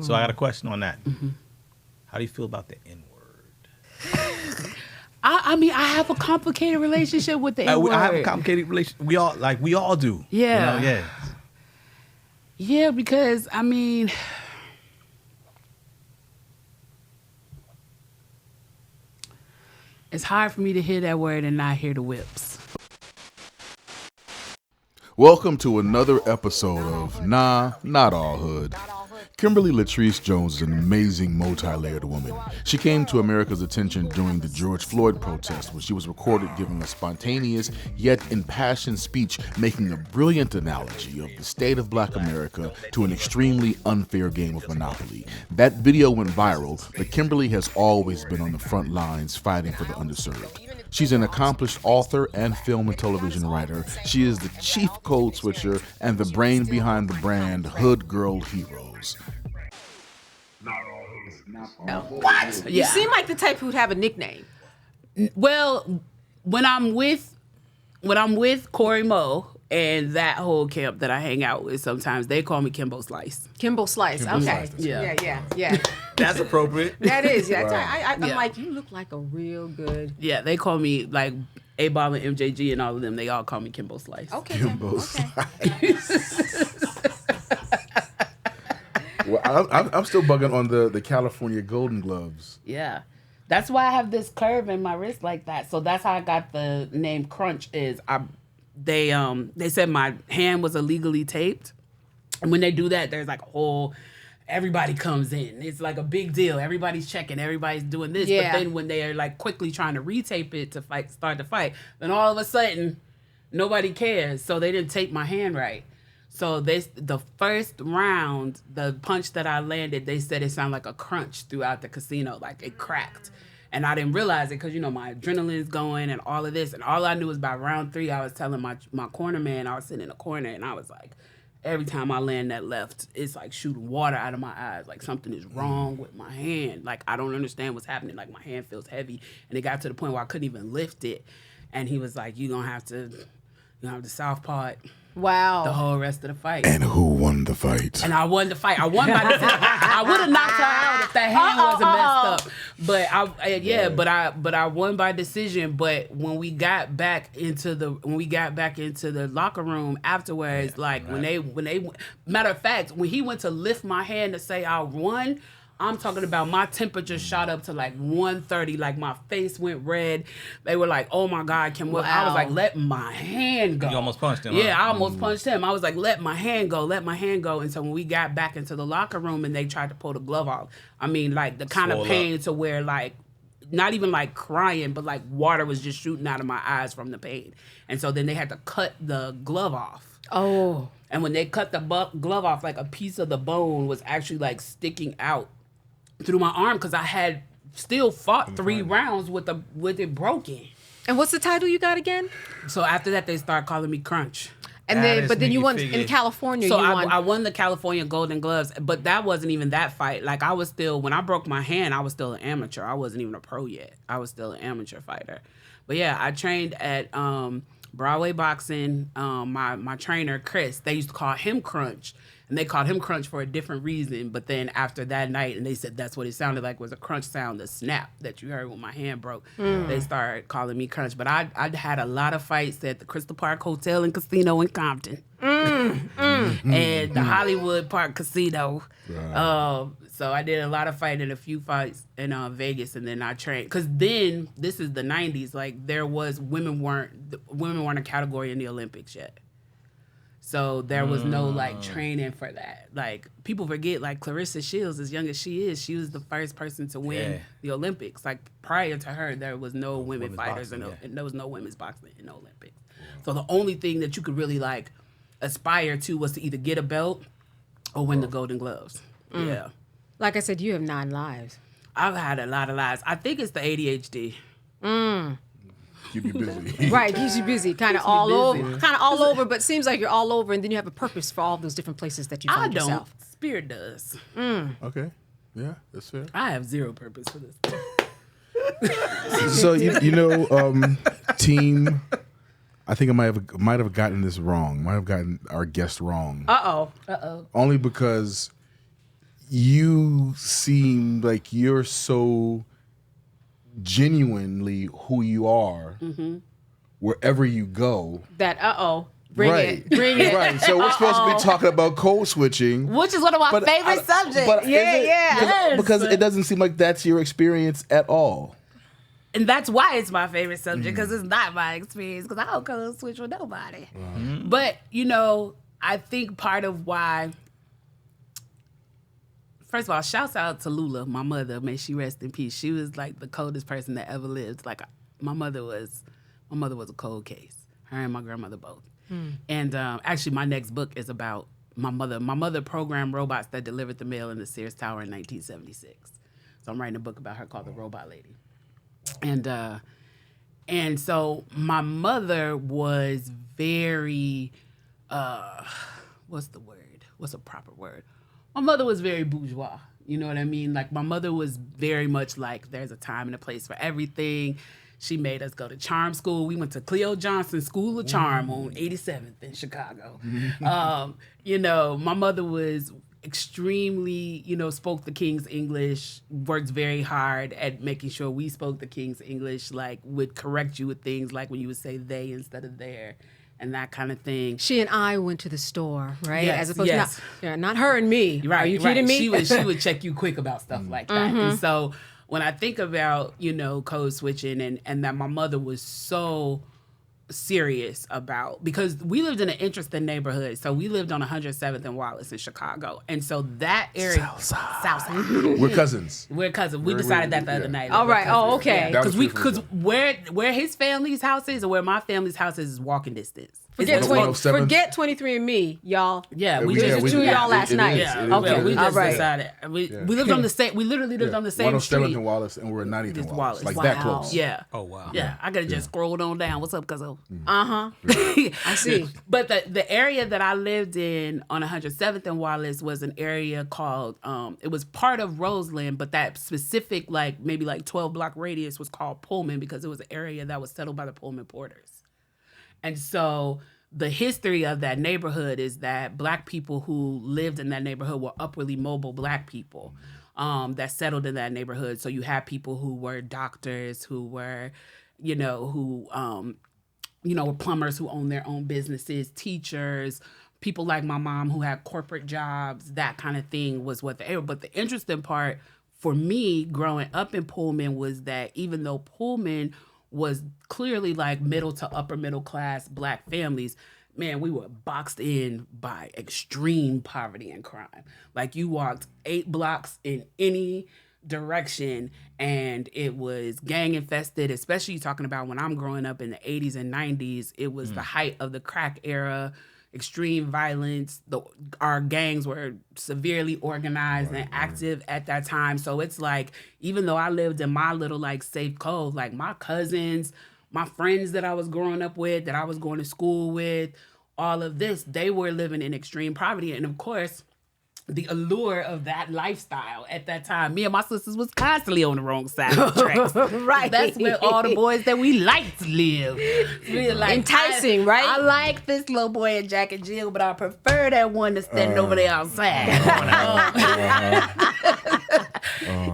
So I got a question on that. Mm-hmm. How do you feel about the N-word? I mean, I have a complicated relationship with the N-word. I have a complicated relationship. We all do. Yeah. You know, yeah. Yeah, because, I mean, it's hard for me to hear that word and not hear the whips. Welcome to another episode of Nah, Not All Hood. Kimberly Latrice Jones is an amazing multi-layered woman. She came to America's attention during the George Floyd protest when she was recorded giving a spontaneous yet impassioned speech making a brilliant analogy of the state of Black America to an extremely unfair game of Monopoly. That video went viral, but Kimberly has always been on the front lines fighting for the underserved. She's an accomplished author and film and television writer. She is the chief code switcher and the brain behind the brand Hood Girl Heroes. What? You seem like the type who'd have a nickname. Well, when I'm with Corey Moe and that whole camp that I hang out with, sometimes they call me Kimbo Slice. Kimbo Slice. Okay. Yeah. That's appropriate. That is. Yeah. Wow. I'm like, you look like a real good. Yeah, they call me like A-Bob and MJG and all of them. They all call me Kimbo Slice. Okay. Kimbo Okay. Well, I'm still bugging on the California Golden Gloves. Yeah. That's why I have this curve in my wrist like that. So that's how I got the name Crunch they said my hand was illegally taped. And when they do that, there's like a whole everybody comes in. It's like a big deal. Everybody's checking, everybody's doing this. Yeah. But then when they are like quickly trying to retape it to start the fight, then all of a sudden nobody cares. So they didn't tape my hand right. So the first round, the punch that I landed, they said it sounded like a crunch throughout the casino, like it cracked. And I didn't realize it because, my adrenaline's going and all of this. And all I knew was by round 3, I was telling my corner man, I was sitting in a corner, and I was like, every time I land that left, it's like shooting water out of my eyes. Like something is wrong with my hand. Like I don't understand what's happening. Like my hand feels heavy. And it got to the point where I couldn't even lift it. And he was like, you're going to have to southpaw it. Wow. The whole rest of the fight. And who won the fight? And I won the fight. I won by decision. I would have knocked her out if that hand wasn't messed up. But I won by decision. But when we got back into the locker room afterwards, when they matter of fact, when he went to lift my hand to say I won, I'm talking about my temperature shot up to like 130, like my face went red. They were like, oh my God, Kim. Wow. I was like, let my hand go. You almost punched him. Yeah, I almost punched him. I was like, let my hand go. And so when we got back into the locker room and they tried to pull the glove off, I mean, like the kind of pain to where like, not even like crying, but like water was just shooting out of my eyes from the pain. And so then they had to cut the glove off. Oh. And when they cut the glove off, like a piece of the bone was actually like sticking out through my arm because I had still fought 3 rounds with it broken. And what's the title you got again? So after that, they started calling me Crunch. And then you won in California. So you won. I won the California Golden Gloves, but that wasn't even that fight. Like I was still, when I broke my hand, I was still an amateur. I wasn't even a pro yet. I was still an amateur fighter. But yeah, I trained at Broadway Boxing. My trainer, Chris, they used to call him Crunch. And they called him Crunch for a different reason. But then after that night, and they said that's what it sounded like, was a crunch sound, the snap that you heard when my hand broke. They started calling me Crunch. But I had a lot of fights at the Crystal Park Hotel and Casino in Compton. And the Hollywood Park Casino. Right. So I did a lot of fighting, a few fights in Vegas, and then I trained. Because then, this is the 90s, like women weren't a category in the Olympics yet. So there was no like training for that. Like people forget, like Clarissa Shields, as young as she is, she was the first person to win the Olympics. Like prior to her, there was no women fighters and there was no women's boxing in the Olympics. So the only thing that you could really like aspire to was to either get a belt or win the Golden Gloves. Yeah. Like I said, you have 9 lives. I've had a lot of lives. I think it's the ADHD. Keep you busy. Right, keeps you busy. Kind of all over, but seems like you're all over, and then you have a purpose for all those different places that you find yourself. I don't. Spirit does. Okay. Yeah, that's fair. I have zero purpose for this. So team, I think I might have gotten this wrong. Might have gotten our guest wrong. Uh-oh. Only because you seem like you're so genuinely who you are wherever you go. That bring it. Right. So we're supposed to be talking about code switching, which is one of my favorite subjects. But Yes. because it doesn't seem like that's your experience at all. And that's why it's my favorite subject, because it's not my experience, because I don't code switch with nobody. But, I think part of why, first of all, shouts out to Lula, my mother, may she rest in peace. She was like the coldest person that ever lived. Like my mother was a cold case. Her and my grandmother both. And actually my next book is about my mother. My mother programmed robots that delivered the mail in the Sears Tower in 1976. So I'm writing a book about her called The Robot Lady. And so my mother was very, what's the word? What's a proper word? My mother was very bourgeois. You know what I mean? Like my mother was very much like there's a time and a place for everything. She made us go to charm school. We went to Cleo Johnson School of Charm on 87th in Chicago. My mother was extremely, spoke the King's English, worked very hard at making sure we spoke the King's English, like would correct you with things like when you would say they instead of there and that kind of thing. She and I went to the store, right? Yes, as opposed to not her and me. Right, Are you kidding me? She would check you quick about stuff like that. And so when I think about, code switching and that my mother was so serious about, because we lived in an interesting neighborhood. So we lived on 107th and Wallace in Chicago. And so that area, Southside. We're cousins. We're cousins. We decided that the other night. All right. Oh, okay. Because where his family's house is and where my family's house is walking distance. Forget 23andMe, y'all. Yeah, we just two y'all last night. We just decided. We lived on the same. We literally lived on the same street. 107th and Wallace, and we're at 90th and Wallace. Like that close. Yeah. Oh wow. Yeah, I could have just scrolled on down. What's up, cuzzo? I see. But the area that I lived in on 107th and Wallace was an area called. It was part of Roseland, but that specific maybe 12-block radius was called Pullman because it was an area that was settled by the Pullman Porters. And so the history of that neighborhood is that Black people who lived in that neighborhood were upwardly mobile Black people that settled in that neighborhood. So you had people who were doctors, who were, were plumbers who owned their own businesses, teachers, people like my mom who had corporate jobs, that kind of thing was what the area. But the interesting part for me growing up in Pullman was that even though Pullman was clearly middle to upper middle class Black families, man, we were boxed in by extreme poverty and crime. Like you walked 8 blocks in any direction and it was gang infested, especially talking about when I'm growing up in the 80s and 90s, it was the height of the crack era, extreme violence. Our gangs were severely organized and active at that time. So it's even though I lived in my little safe cove, my cousins, my friends that I was growing up with, that I was going to school with, all of this, they were living in extreme poverty. And of course, the allure of that lifestyle at that time, me and my sisters was constantly on the wrong side of the tracks. Right. That's where all the boys that we liked live. Enticing, right? I like this little boy in Jack and Jill, but I prefer that one that's standing over there outside.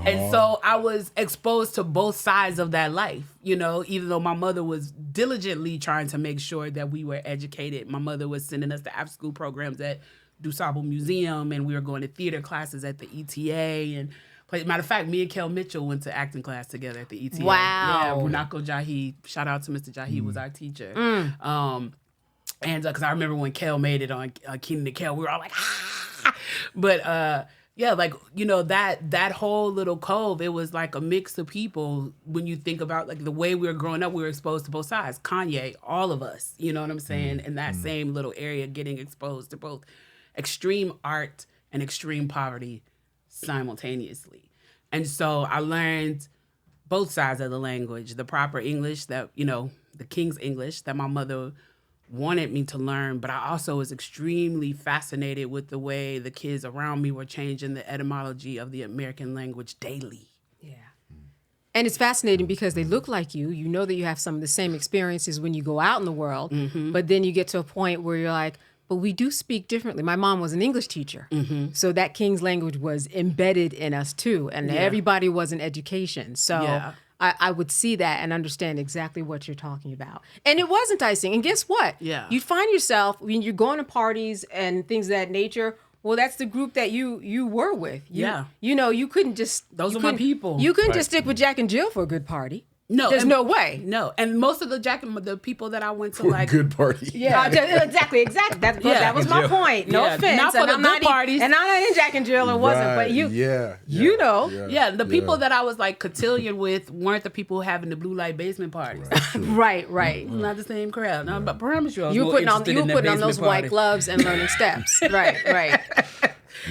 And so I was exposed to both sides of that life, even though my mother was diligently trying to make sure that we were educated. My mother was sending us to after school programs at DuSable Museum, and we were going to theater classes at the ETA. And matter of fact, me and Kel Mitchell went to acting class together at the ETA. Wow. Yeah, Runako Jahi, shout out to Mr. Jahi, was our teacher. And because I remember when Kel made it on Keenan and Kel, we were all like, ah! But that whole little cove, it was like a mix of people. When you think about the way we were growing up, we were exposed to both sides. Kanye, all of us, you know what I'm saying? In that same little area, getting exposed to both extreme art and extreme poverty simultaneously. And so I learned both sides of the language, the proper English that, the King's English that my mother wanted me to learn, but I also was extremely fascinated with the way the kids around me were changing the etymology of the American language daily. Yeah. And it's fascinating because they look like you. You know that you have some of the same experiences when you go out in the world, but then you get to a point where you're like, But we do speak differently. My mom was an English teacher. So that King's language was embedded in us too. And everybody was in education. So I would see that and understand exactly what you're talking about. And it was enticing. And guess what? Yeah. You find yourself, when you're going to parties and things of that nature, well, that's the group that you were with. You know, you couldn't just... Those are my people. You couldn't just stick with Jack and Jill for a good party. No, there's no way. No, and most of the people that I went to, For like, a good party. Yeah, exactly. That was my point. No offense. Not for the good parties. And I'm not in Jack and Jill. It wasn't, but you know. The people that I was like cotillion with weren't the people having the blue light basement parties. Right. Not the same crowd. No, but I promise you, I was you more putting on interested in that those basement white party. gloves and learning steps. Right.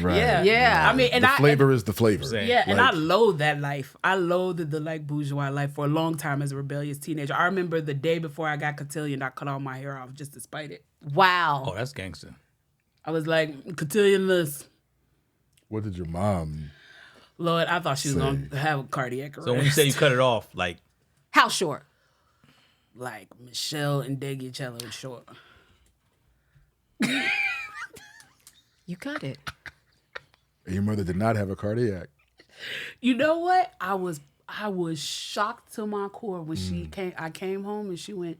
Right. Yeah. I mean, and the flavor is the flavor. Yeah, and I loathed that life. I loathed the like bourgeois life for a long time as a rebellious teenager. I remember the day before I got cotillion, I cut all my hair off just to spite it. Wow. Oh, that's gangster. I was like, cotillionless. What did your mom... Lord, I thought she was going to have a cardiac arrest. So when you say you cut it off, like... How short? Like Michelle and Degiacello short. You cut it. Your mother did not have a cardiac. You know what? I was shocked to my core when she came. I came home and she went,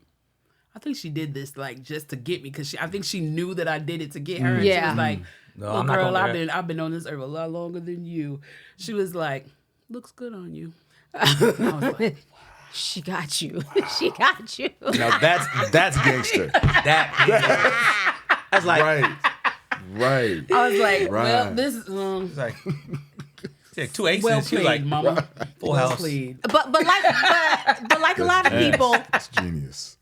I think she did this like just to get me because I think she knew that I did it to get her. And she was like, No, "Well, I'm not girl, gonna I've been on this earth a lot longer than you." She was like, "Looks good on you." I was like, she got you. She got you. Now that's gangster. That's like... Right. I was like, well, this is It's like... two aces. well She was played, like, mama. full Well house. played. But like a lot of people, That's genius.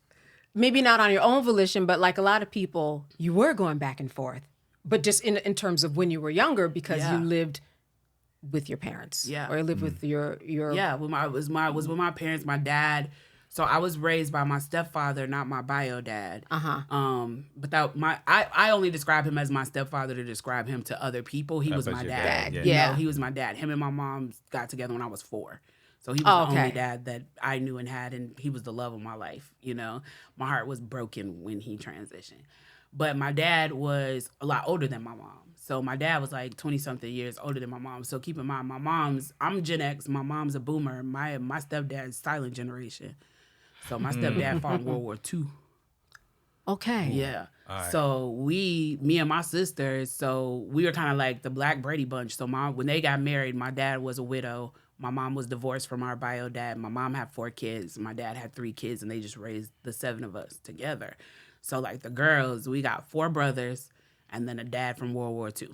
maybe not on your own volition, but like a lot of people, you were going back and forth. But just in terms of when you were younger, because you lived with your parents, or you lived with your when I was with my parents, my dad. So I was raised by my stepfather, not my bio dad. But I only describe him as my stepfather to describe him to other people. He was my dad. Yeah. You know, he was my dad. Him and my mom got together when I was 4. So he was the only dad that I knew and had, and he was the love of my life. You know, my heart was broken when he transitioned. But my dad was a lot older than my mom. So my dad was like 20-something years older than my mom. So keep in mind, I'm Gen X. My mom's a boomer. My stepdad's silent generation. So my stepdad fought in World War II. Okay. Yeah. Right. So me and my sisters, so we were kind of like the Black Brady Bunch. So when they got married, my dad was a widow. My mom was divorced from our bio dad. My mom had 4 kids. My dad had 3 kids, and they just raised the 7 of us together. So like the girls, we got 4 brothers and then a dad from World War II.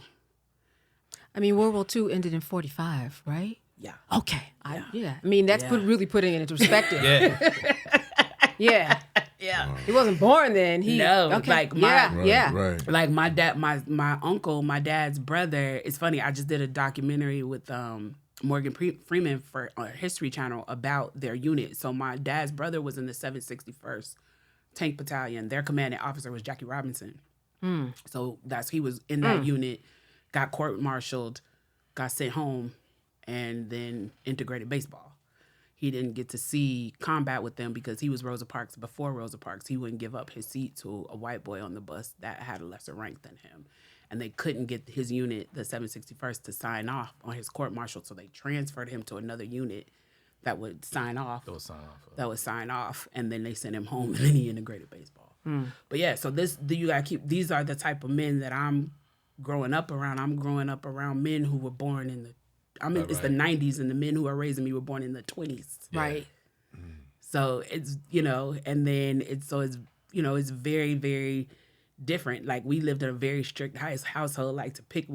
I mean, World War II ended in 45, right? Yeah. Okay. I mean, that's really putting it into perspective. Yeah. He wasn't born then. Like Right. like my dad, my uncle, my dad's brother. It's funny. I just did a documentary with Morgan Freeman for History Channel about their unit. So my dad's brother was in the 761st Tank Battalion. Their commanding officer was Jackie Robinson. So he was in that unit, got court-martialed, got sent home, and then integrated baseball. He didn't get to see combat with them because he was Rosa Parks. Before Rosa Parks, he wouldn't give up his seat to a white boy on the bus that had a lesser rank than him. And they couldn't get his unit, the 761st, to sign off on his court-martial, so they transferred him to another unit that would sign off. That would sign off, and then they sent him home, and then he integrated baseball. But yeah, so you gotta keep. These are the type of men that I'm growing up around. I'm growing up around men who were born in the. It's the 90s, and the men who are raising me were born in the 20s. Right. So it's and then it's very, very different. Like we lived in a very strict household. Like to pick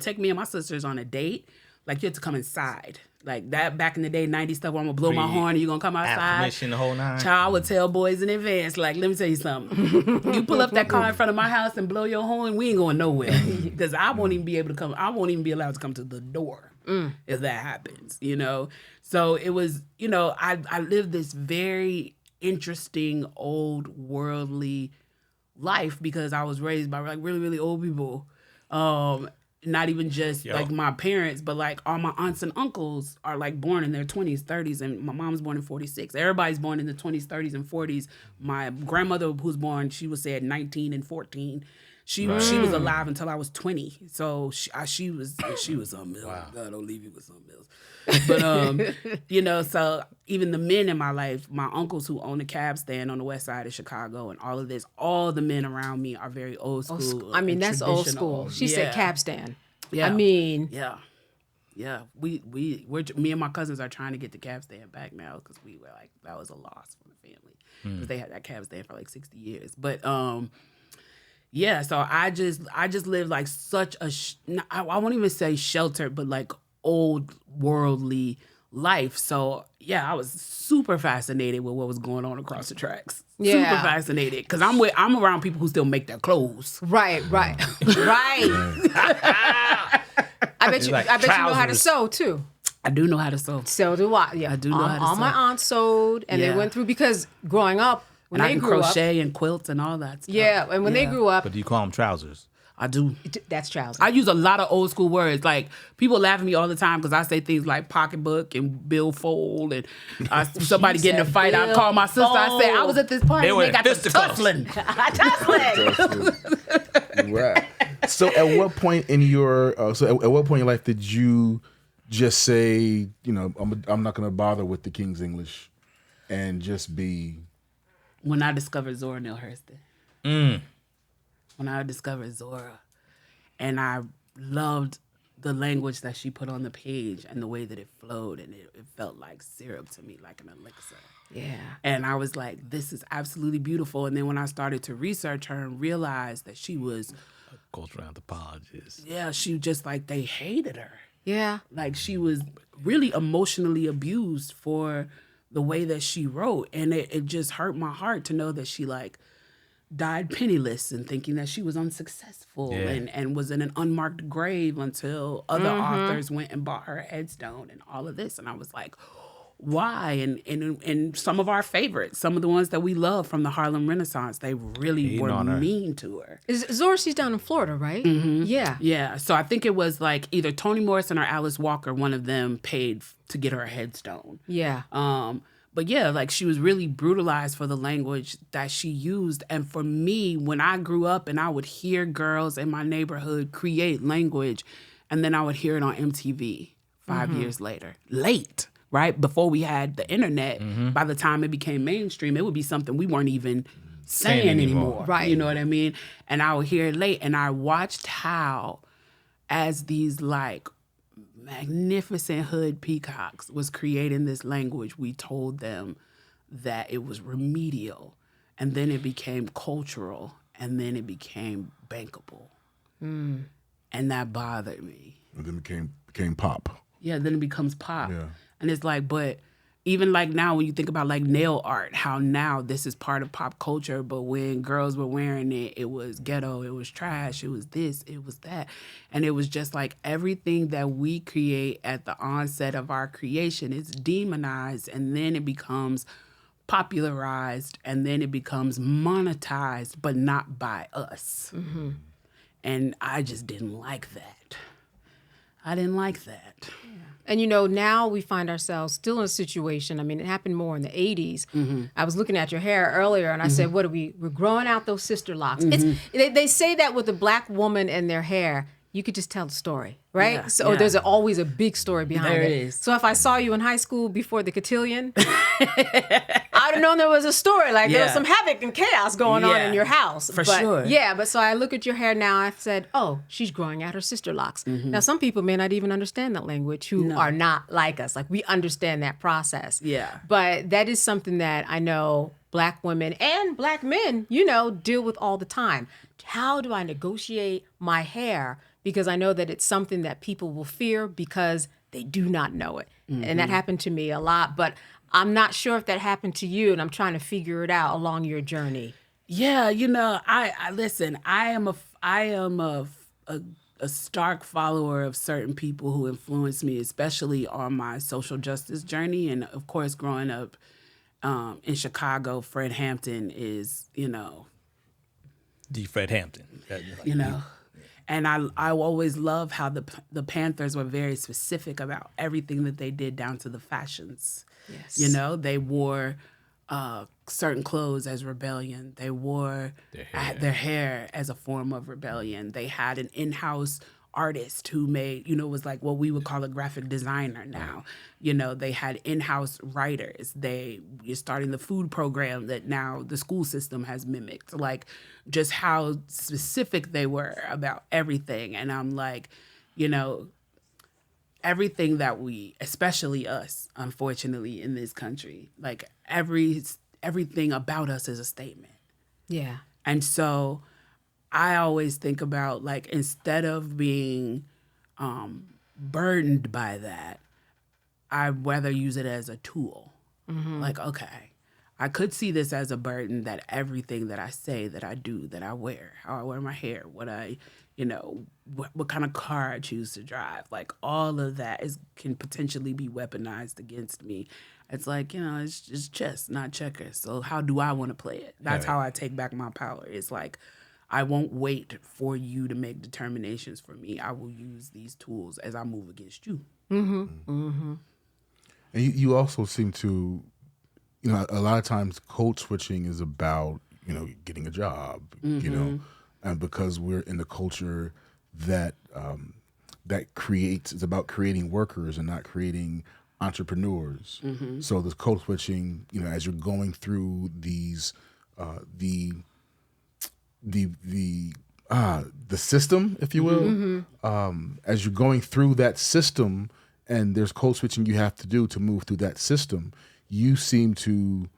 take me and my sisters on a date. Like you had to come inside. Like that back in the day, 90s stuff where I'm gonna blow my horn and you're gonna come outside. Permission, the whole 9. Child, I would tell boys in advance, like, let me tell you something. You pull up that car in front of my house and blow your horn, we ain't going nowhere. Because I won't even be able to come. I won't even be allowed to come to the door if that happens, So it was, I lived this very interesting, old, worldly life because I was raised by like really, really old people. Not even just like my parents, but like all my aunts and uncles are like born in their 20s, 30s, and my mom's born in 46. Everybody's born in the 20s, 30s, and 40s. My grandmother, who's born, she was said 19 and 14. She was alive until I was 20. So she was something else. Wow. God, don't leave you with something else. But so even the men in my life, my uncles who own a cab stand on the west side of Chicago, and all the men around me are very old school. I mean, that's old school. She said cab stand. Yeah. I mean, yeah. We're me and my cousins are trying to get the cab stand back now because we were like, that was a loss for the family because they had that cab stand for like 60 years. But yeah, so I just lived like such a I won't even say sheltered, but like old worldly life. So yeah, I was super fascinated with what was going on across the tracks. Yeah. Super fascinated because I'm around people who still make their clothes. Right. I bet you know how to sew too. I do know how to sew. So do I. Yeah, I do know how to sew. All my aunts sewed, and they went through because growing up, when they grew up, crochet and quilt and all that stuff. Yeah, and when they grew up, But do you call them trousers? I do. That's trousers. I use a lot of old school words. Like people laugh at me all the time because I say things like pocketbook and billfold, and somebody get in a fight. I call my sister. I say I was at this party. They got the tussling. Right. So at what point in your life did you just say, I'm not going to bother with the King's English and just be? When I discovered Zora Neale Hurston. When I discovered Zora, and I loved the language that she put on the page and the way that it flowed, and it felt like syrup to me, like an elixir. Yeah. And I was like, this is absolutely beautiful. And then when I started to research her and realized that she was a cultural anthropologist. Yeah, she just like they hated her. Yeah. Like she was really emotionally abused for the way that she wrote. And it just hurt my heart to know that she like died penniless and thinking that she was unsuccessful and was in an unmarked grave until other authors went and bought her headstone and all of this. And I was like, why? And some of our favorites, some of the ones that we love from the Harlem Renaissance, they really were mean to her. Zora, she's down in Florida, right? Mm-hmm. Yeah. Yeah. So I think it was like either Toni Morrison or Alice Walker, one of them paid to get her a headstone. Yeah. But yeah, like she was really brutalized for the language that she used. And for me, when I grew up and I would hear girls in my neighborhood create language, and then I would hear it on MTV 5 years later, late, right? Before we had the internet, by the time it became mainstream, it would be something we weren't even saying anymore. Right. You know what I mean? And I would hear it late, and I watched how, as these like magnificent hood peacocks was creating this language, we told them that it was remedial, and then it became cultural, and then it became bankable. And that bothered me. And then it became pop. Yeah, then it becomes pop. Yeah. And it's like, but even like now when you think about like nail art, how now this is part of pop culture, but when girls were wearing it, it was ghetto, it was trash, it was this, it was that. And it was just like everything that we create at the onset of our creation is demonized, and then it becomes popularized, and then it becomes monetized, but not by us. And I just didn't like that. I didn't like that. And, now we find ourselves still in a situation. I mean, it happened more in the 80s. I was looking at your hair earlier, and I said, what are we're growing out those sister locks. They say that with a black woman and their hair, you could just tell the story, right? Yeah, So there's always a big story behind there it. Is. So if I saw you in high school before the cotillion, I'd have known there was a story. Like there was some havoc and chaos going on in your house. For sure. Yeah, but so I look at your hair now, I said, oh, she's growing out her sister locks. Now, some people may not even understand that language who are not like us. Like we understand that process. Yeah. But that is something that I know black women and black men, deal with all the time. How do I negotiate my hair? Because I know that it's something that people will fear because they do not know it. And that happened to me a lot. But I'm not sure if that happened to you, and I'm trying to figure it out along your journey. Yeah, I listen. I am a stark follower of certain people who influence me, especially on my social justice journey. And of course, growing up in Chicago, Fred Hampton is, D. Fred Hampton. And I always love how the Panthers were very specific about everything that they did down to the fashions. Yes. They wore certain clothes as rebellion. They wore their hair as a form of rebellion. They had an in-house artist who made, was like what we would call a graphic designer now. They had in-house writers. You're starting the food program that now the school system has mimicked, like just how specific they were about everything. And I'm like, everything that we, especially us, unfortunately, in this country, like everything about us is a statement. Yeah. And so I always think about, like, instead of being burdened by that, I'd rather use it as a tool. Mm-hmm. Like, okay, I could see this as a burden, that everything that I say, that I do, that I wear, how I wear my hair, what I, what kind of car I choose to drive, like all of that can potentially be weaponized against me. It's like, it's chess, not checkers. So how do I want to play it? That's how I take back my power. It's like, I won't wait for you to make determinations for me. I will use these tools as I move against you. Mm-hmm. Mm-hmm. And you also seem to, a lot of times code switching is about, getting a job, and because we're in the culture that it's about creating workers and not creating entrepreneurs. Mm-hmm. So the code switching, as you're going through these, the system, if you will, mm-hmm. As you're going through that system, and there's code switching you have to do to move through that system, you seem to,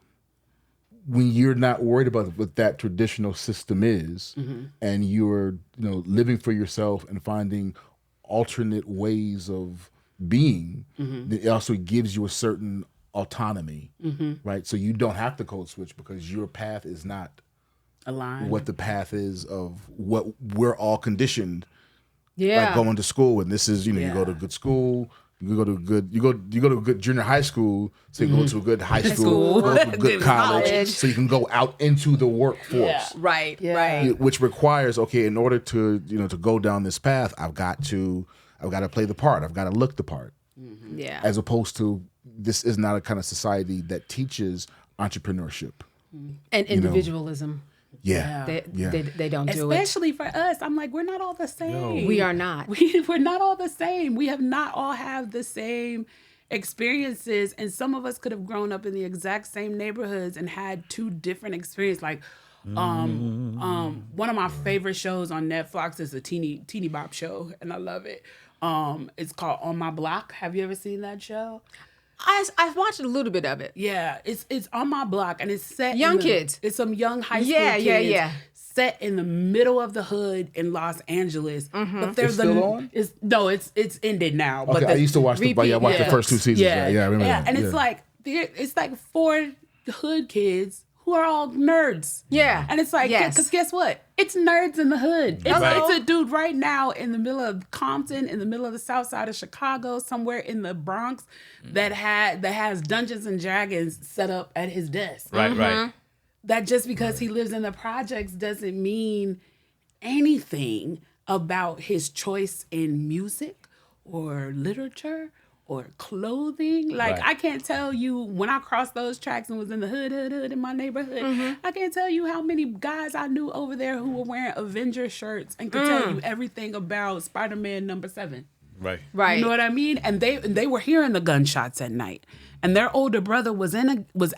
when you're not worried about what that traditional system is, mm-hmm. and you're living for yourself and finding alternate ways of being, mm-hmm. it also gives you a certain autonomy, mm-hmm. right? So you don't have to code switch because your path is not aligned what the path is of what we're all conditioned. Yeah, like going to school, and this is you go to a good school, you go to a good junior high school, so you mm-hmm. go to a good high school, go to a good college, so you can go out into the workforce. Yeah. Right, right. Which requires, okay, in order to to go down this path, I've got to play the part, I've got to look the part. Mm-hmm. Yeah. As opposed to, this is not a kind of society that teaches entrepreneurship and individualism. Yeah. They don't do it. Especially for us. I'm like, we're not all the same. No. We are not. We're not all the same. We have not all have the same experiences. And some of us could have grown up in the exact same neighborhoods and had two different experiences. Like, one of my favorite shows on Netflix is a teeny bop show, and I love it. It's called On My Block. Have you ever seen that show? I've watched a little bit of it. Yeah, it's On My Block, and it's set kids. It's some young high school kids. Yeah. Set in the middle of the hood in Los Angeles. Mm-hmm. But it's still on? It's ended now. Okay, but I used to watch the first two seasons. Yeah, I remember that. And it's like 4 hood kids who are all nerds. Yeah. And it's like, because guess what? It's nerds in the hood. It's a dude right now in the middle of Compton, in the middle of the south side of Chicago, somewhere in the Bronx, that has Dungeons and Dragons set up at his desk. Right, right. That just because he lives in the projects doesn't mean anything about his choice in music or literature or clothing. Like, I can't tell you, when I crossed those tracks and was in the hood in my neighborhood, I can't tell you how many guys I knew over there who were wearing Avenger shirts and could tell you everything about Spider-Man #7. Right. You know what I mean? And they were hearing the gunshots at night. And their older brother was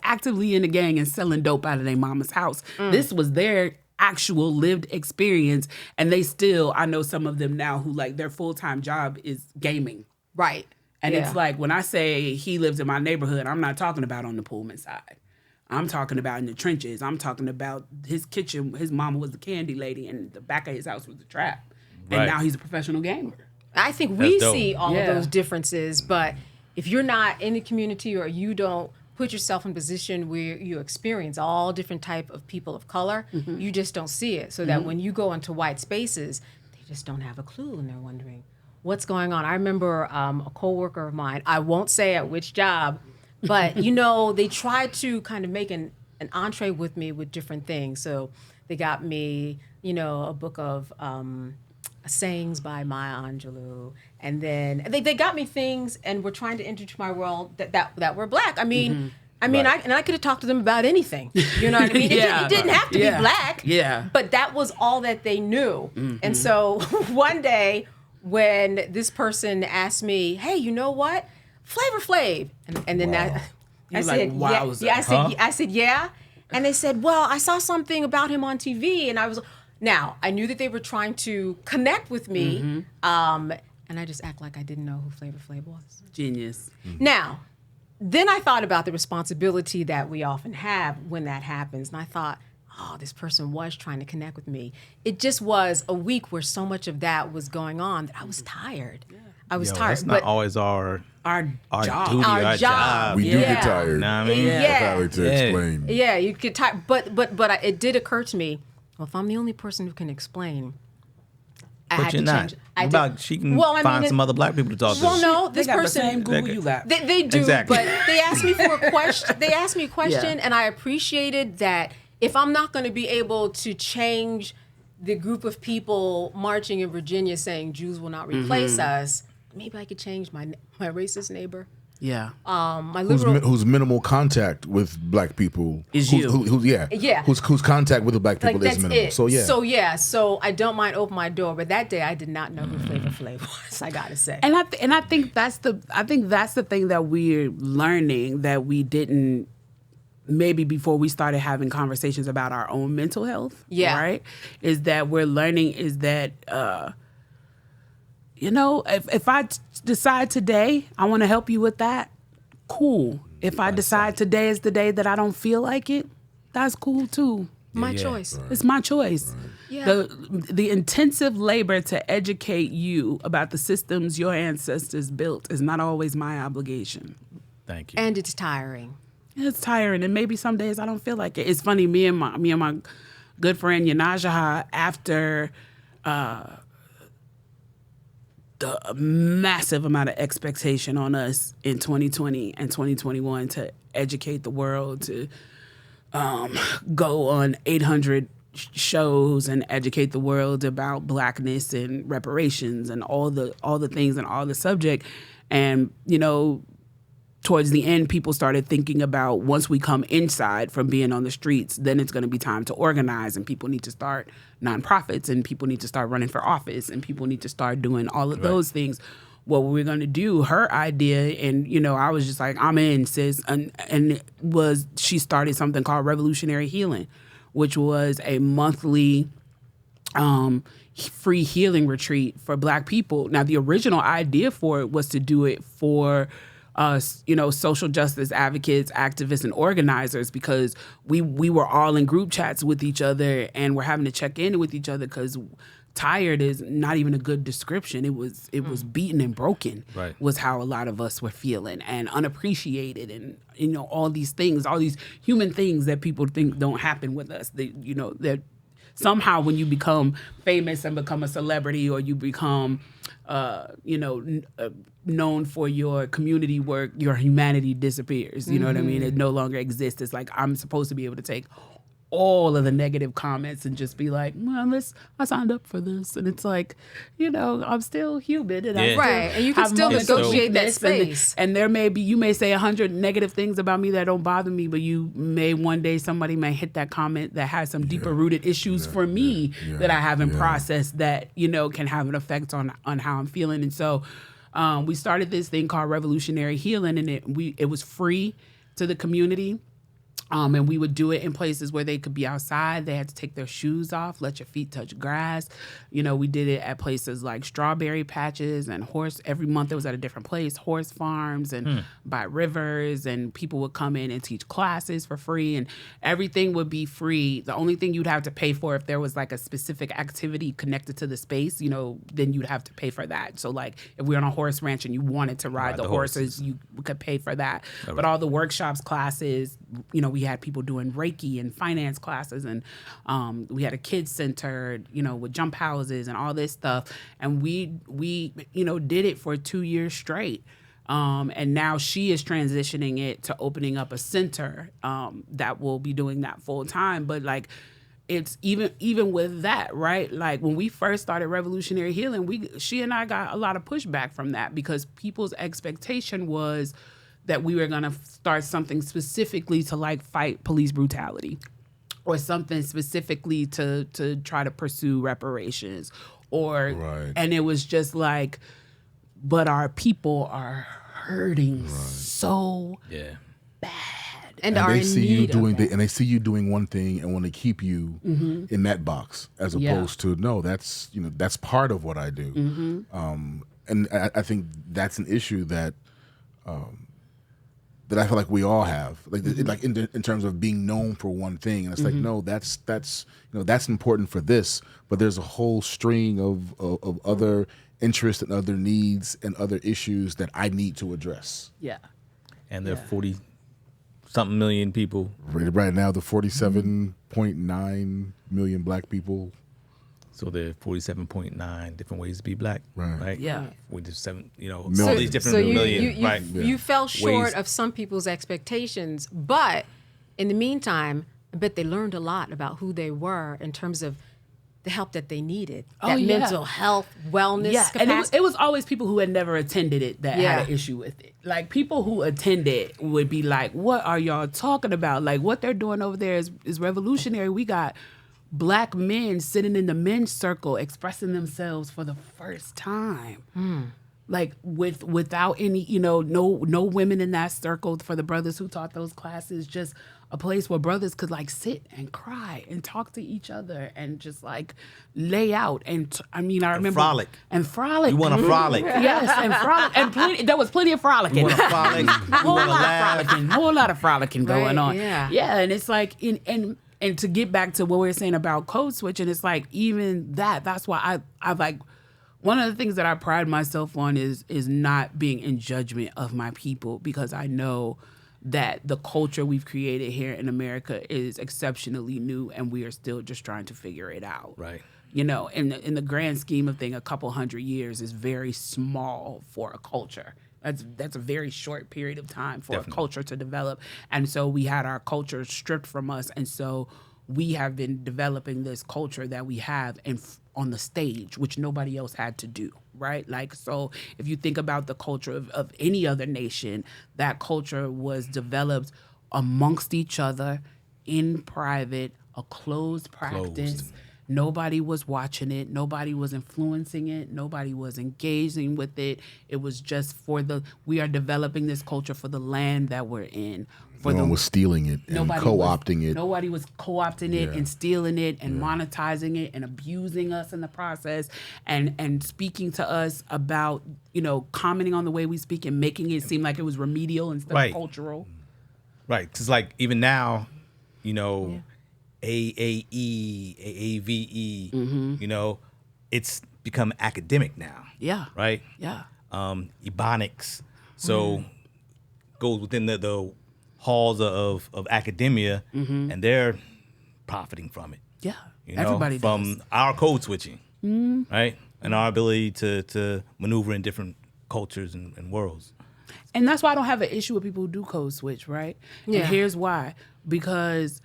actively in a gang and selling dope out of their mama's house. This was their actual lived experience. And they still, I know some of them now who, like, their full-time job is gaming. Right. And it's like, when I say he lives in my neighborhood, I'm not talking about on the Pullman side. I'm talking about in the trenches. I'm talking about his kitchen. His mama was the candy lady, and the back of his house was the trap. And now he's a professional gamer. I think we see all of those differences, but if you're not in the community or you don't put yourself in a position where you experience all different type of people of color, you just don't see it. So that when you go into white spaces, they just don't have a clue, and they're wondering what's going on. I remember a coworker of mine, I won't say at which job, but they tried to kind of make an entree with me with different things. So they got me, a book of sayings by Maya Angelou, and then they got me things and were trying to enter to my world that were Black. I mean, I mean, Right. I could have talked to them about anything. You know what I mean? Yeah. It didn't have to Yeah. be black. Yeah. But that was all that they knew. And so one day when this person asked me, hey, you know what? Flavor Flav. And then I You're said, like, wowza. I said, yeah. And they said, well, I saw something about him on TV. And I was, now, I knew that they were trying to connect with me. And I just act like I didn't know who Flavor Flav was. Genius. Now, then I thought about the responsibility that we often have when that happens. And I thought, oh, this person was trying to connect with me. It just was a week where so much of that was going on that I was tired. I was tired. That's not always our Job. duty, Our our job. job. We do get tired. Know what I mean? Yeah. That's how it's explained. Yeah, you get tired. But it did occur to me, well, if I'm the only person who can explain, I But had you're to not. change. What about she can Well, I find mean, some other black people to talk to. Well, no, They this got person. the same Google you got. They do, Exactly. but they asked me for a question. They asked me a question, Yeah. and I appreciated that. If I'm not going to be able to change the group of people marching in Virginia saying Jews will not replace us, maybe I could change my racist neighbor. Yeah. My liberal. Who's minimal contact with black people Is who's, you. Yeah. Whose contact with the black people Like is that's minimal. it. So yeah. So I don't mind open my door, but that day I did not know who Flavor Flav was. I gotta say. And I think that's the thing that we're learning that we didn't maybe before we started having conversations about our own mental health. Yeah. Right. Is that we're learning is that if I decide today I want to help you with that, cool. If I decide today is the day that I don't feel like it, that's cool too. My choice. It's my choice. Yeah. The intensive labor to educate you about the systems your ancestors built is not always my obligation. Thank you. And it's tiring. It's tiring, and maybe some days I don't feel like it. It's funny, me and my good friend Yanajaha, after the massive amount of expectation on us in 2020 and 2021 to educate the world, to go on 800 shows and educate the world about blackness and reparations and all the things and all the subject. And, towards the end, people started thinking about once we come inside from being on the streets, then it's going to be time to organize, and people need to start nonprofits, and people need to start running for office, and people need to start doing all of those things. What we're going to do, her idea, and, I was just like, I'm in, sis. And it was, she started something called Revolutionary Healing, which was a monthly free healing retreat for Black people. Now, the original idea for it was to do it for us, social justice advocates, activists, and organizers, because we were all in group chats with each other, and we're having to check in with each other because tired is not even a good description. It was beaten and broken, Right. was how a lot of us were feeling, and unappreciated, and all these things, all these human things that people think don't happen with us. That somehow when you become famous and become a celebrity, or you become known for your community work, your humanity disappears. You know what I mean? It no longer exists. It's like I'm supposed to be able to take all of the negative comments and just be like, well, I signed up for this. And it's like, I'm still human. And I Yeah. still Right, and you can have still moments of negotiate that weakness, space. And there may be, you may say 100 negative things about me that don't bother me, but you may one day, somebody may hit that comment that has some deeper rooted issues for me that I haven't processed that, can have an effect on how I'm feeling. And so we started this thing called Revolutionary Healing, and it was free to the community. And we would do it in places where they could be outside. They had to take their shoes off, let your feet touch grass. We did it at places like strawberry patches and every month it was at a different place, horse farms and by rivers, and people would come in and teach classes for free, and everything would be free. The only thing you'd have to pay for, if there was like a specific activity connected to the space, then you'd have to pay for that. So like if we're on a horse ranch and you wanted to ride the horses, you could pay for that. But all the workshops, classes, we had people doing Reiki and finance classes, and we had a kids center, with jump houses and all this stuff. And we did it for 2 years straight. And now she is transitioning it to opening up a center that will be doing that full time. But like, it's even with that, right? Like when we first started Revolutionary Healing, she and I got a lot of pushback from that, because people's expectation was that we were going to start something specifically to like fight police brutality, or something specifically to try to pursue reparations, or and it was just like, but our people are hurting so bad. And they see you doing and they see you doing one thing and want to keep you in that box, as opposed to no, that's that's part of what I do. And I think that's an issue that that I feel like we all have, like like in terms of being known for one thing, and it's like no, that's that's important for this, but there's a whole string of other interests and other needs and other issues that I need to address. Yeah, and there are 40-something million people right now. The 47.9 million black people. So there are 47.9 different ways to be black, right? Yeah. 47, all Millions. these different million, right? You fell short ways. of some people's expectations, but in the meantime, I bet they learned a lot about who they were in terms of the help that they needed, that mental health, wellness capacity. And it was always people who had never attended it that had an issue with it. Like, people who attended would be like, what are y'all talking about? Like, what they're doing over there is revolutionary. We got black men sitting in the men's circle expressing themselves for the first time. Like, without any, no women in that circle for the brothers who taught those classes, just a place where brothers could like sit and cry and talk to each other and just like lay out. And I remember frolic. And frolic. You want to frolic. Yes, and frolic. And there was plenty of frolicking. You want to frolic. Whole lot of frolicking going on. Yeah. Yeah, and it's like, and to get back to what we were saying about code switching, it's like, even that's why I like, one of the things that I pride myself on is not being in judgment of my people, because I know that the culture we've created here in America is exceptionally new, and we are still just trying to figure it out. Right. In the grand scheme of things, a couple hundred years is very small for a culture. That's a very short period of time for a culture to develop. And so we had our culture stripped from us, and so we have been developing this culture that we have on the stage, which nobody else had to do, right? Like, so if you think about the culture of any other nation, that culture was developed amongst each other in private, a closed practice. Nobody was watching it. Nobody was influencing it. Nobody was engaging with it. It was just we are developing this culture for the land that we're in. No one was stealing it and co-opting it. Nobody was co-opting it and stealing it and monetizing it and abusing us in the process and speaking to us about, commenting on the way we speak and making it seem like it was remedial instead of cultural. Right. Because like even now, AAE, AAVE, it's become academic now. Yeah. Right? Yeah. Ebonics. So goes within the halls of academia, and they're profiting from it. Yeah. Everybody from does. our code switching, right? And our ability to maneuver in different cultures and worlds. And that's why I don't have an issue with people who do code switch, right? Yeah. And here's why. Because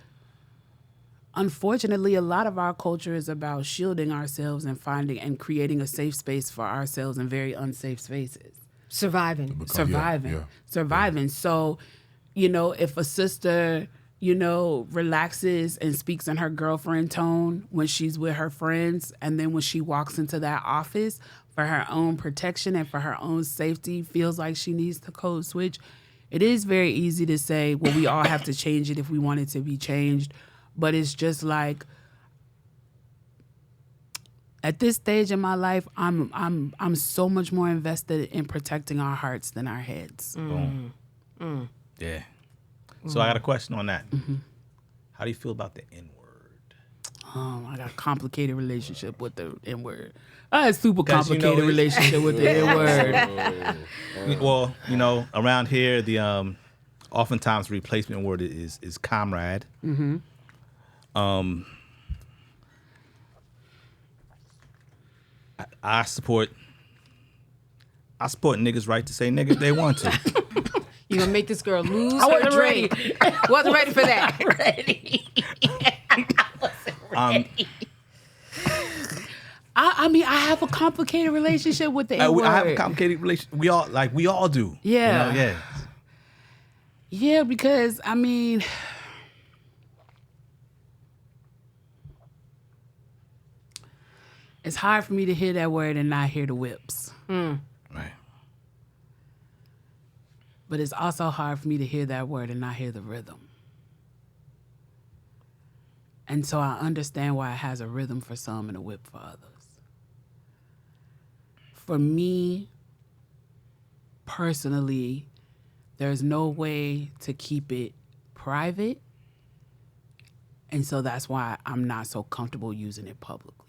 unfortunately, a lot of our culture is about shielding ourselves and finding and creating a safe space for ourselves in very unsafe spaces. Surviving. So, if a sister, relaxes and speaks in her girlfriend tone when she's with her friends, and then when she walks into that office for her own protection and for her own safety, feels like she needs to code switch, it is very easy to say, well, we all have to change it if we want it to be changed. But it's just like, at this stage in my life, I'm so much more invested in protecting our hearts than our heads. Yeah. So I got a question on that. How do you feel about the N-word? I got a complicated relationship with the N-word. I had a super complicated relationship with the N-word. Well, around here, the oftentimes the replacement word is comrade. I support niggas' right to say nigga if they want to. You gonna make this girl lose I wasn't her ready. drink. Wasn't ready for that. Ready. I wasn't ready. I have a complicated relationship with the N-word. I have a complicated relationship. We all do. Yeah. Yeah. Yeah, because I mean, it's hard for me to hear that word and not hear the whips. Right. But it's also hard for me to hear that word and not hear the rhythm. And so I understand why it has a rhythm for some and a whip for others. For me, personally, there's no way to keep it private. And so that's why I'm not so comfortable using it publicly.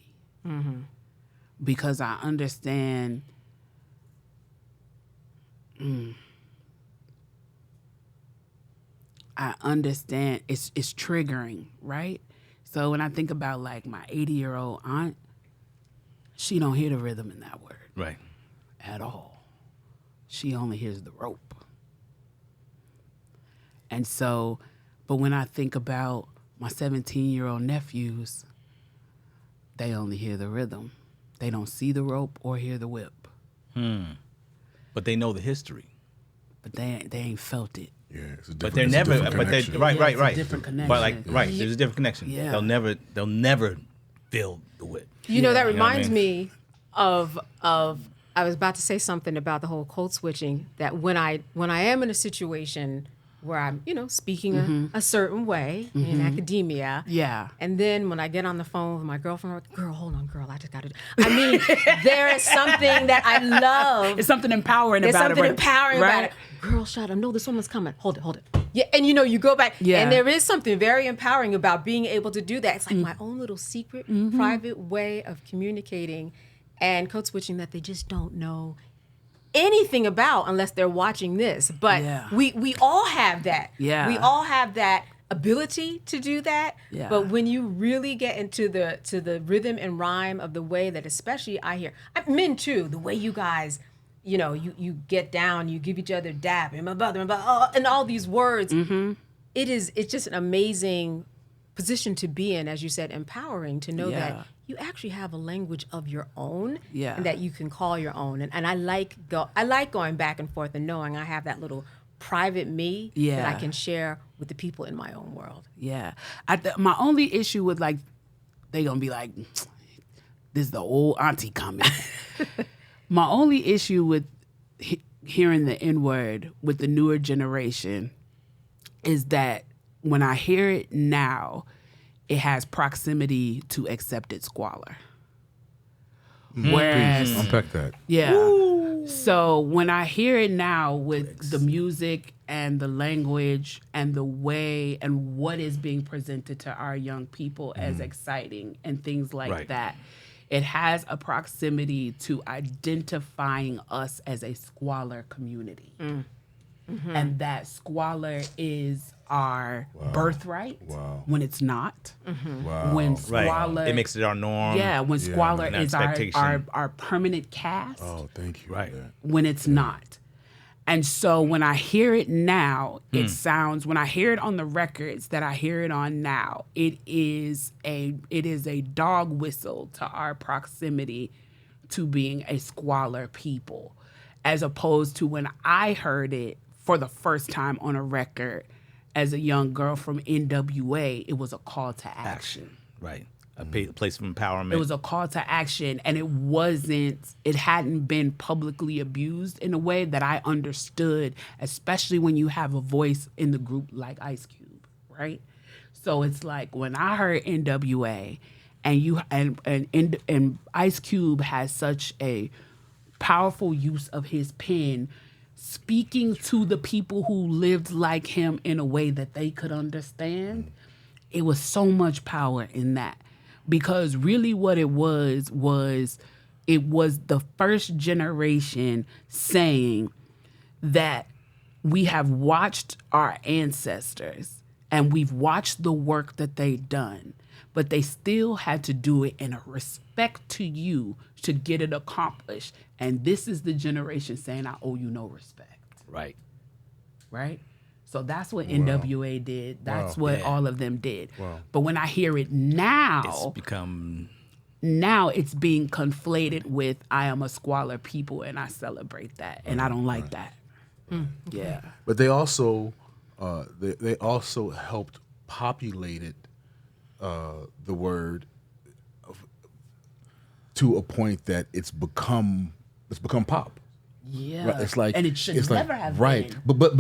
Because I understand it's triggering, right? So when I think about like my 80-year-old aunt, she don't hear the rhythm in that word. Right. At all. She only hears the rope. And so, but when I think about my 17-year-old nephews, they only hear the rhythm. They don't see the rope or hear the whip. But they know the history. But they ain't felt it. Yeah, it's a different, But they're never. But they right. It's a different connection. But like there's a different connection. Yeah. They'll never feel the whip. You know, that You know what I reminds mean? me of I was about to say something about the whole code switching, that when I am in a situation where I'm, speaking a certain way in academia. Yeah. And then when I get on the phone with my girlfriend, I'm like, girl, hold on, girl, I just got to. I mean, there is something that I love. It's something empowering There's about it. something empowering right? about it. Girl, shut up. No, this woman's coming. Hold it. Yeah, and you go back. Yeah. And there is something very empowering about being able to do that. It's like my own little secret, private way of communicating and code switching that they just don't know anything about unless they're watching this. But we all have that. Yeah. We all have that ability to do that. Yeah. But when you really get into the rhythm and rhyme of the way that, especially I hear men too, the way you guys, you get down, you give each other dap and my brother and all these words. It's just an amazing position to be in, as you said, empowering to know that you actually have a language of your own and that you can call your own. And I like going back and forth and knowing I have that little private me that I can share with the people in my own world. Yeah. My only issue with they gonna be like, this is the old auntie coming. My only issue with hearing the N-word with the newer generation is that when I hear it now, it has proximity to accepted squalor. Whereas, unpack that. yeah. So when I hear it now with the music and the language and the way and what is being presented to our young people as exciting and things like that, it has a proximity to identifying us as a squalor community. And that squalor is our birthright when it's not. When squalor, it makes it our norm. Yeah, when squalor an is expectation. our permanent cast. Oh, thank you. Right. When it's not. And so when I hear it now, it sounds, when I hear it on the records that I hear it on now, it is a dog whistle to our proximity to being a squalor people, as opposed to when I heard it for the first time on a record as a young girl from NWA, it was a call to action. Right. A place of empowerment. It was a call to action, and it hadn't been publicly abused in a way that I understood, especially when you have a voice in the group like Ice Cube, right? So it's like when I heard NWA and Ice Cube has such a powerful use of his pen, speaking to the people who lived like him in a way that they could understand. It was so much power in that. Because really what it was the first generation saying that we have watched our ancestors and we've watched the work that they've done, but they still had to do it in a respect to you to get it accomplished. And this is the generation saying, I owe you no respect. right. Right? So that's what NWA did. That's what all of them did. But when I hear it now, It's become now it's being conflated with I am a squalor people and I celebrate that. And I don't like that. Yeah. But they also they also helped populate it, the word, to a point that it's become pop. Yeah, Right. It's like, and it should it's never like, have right. been. But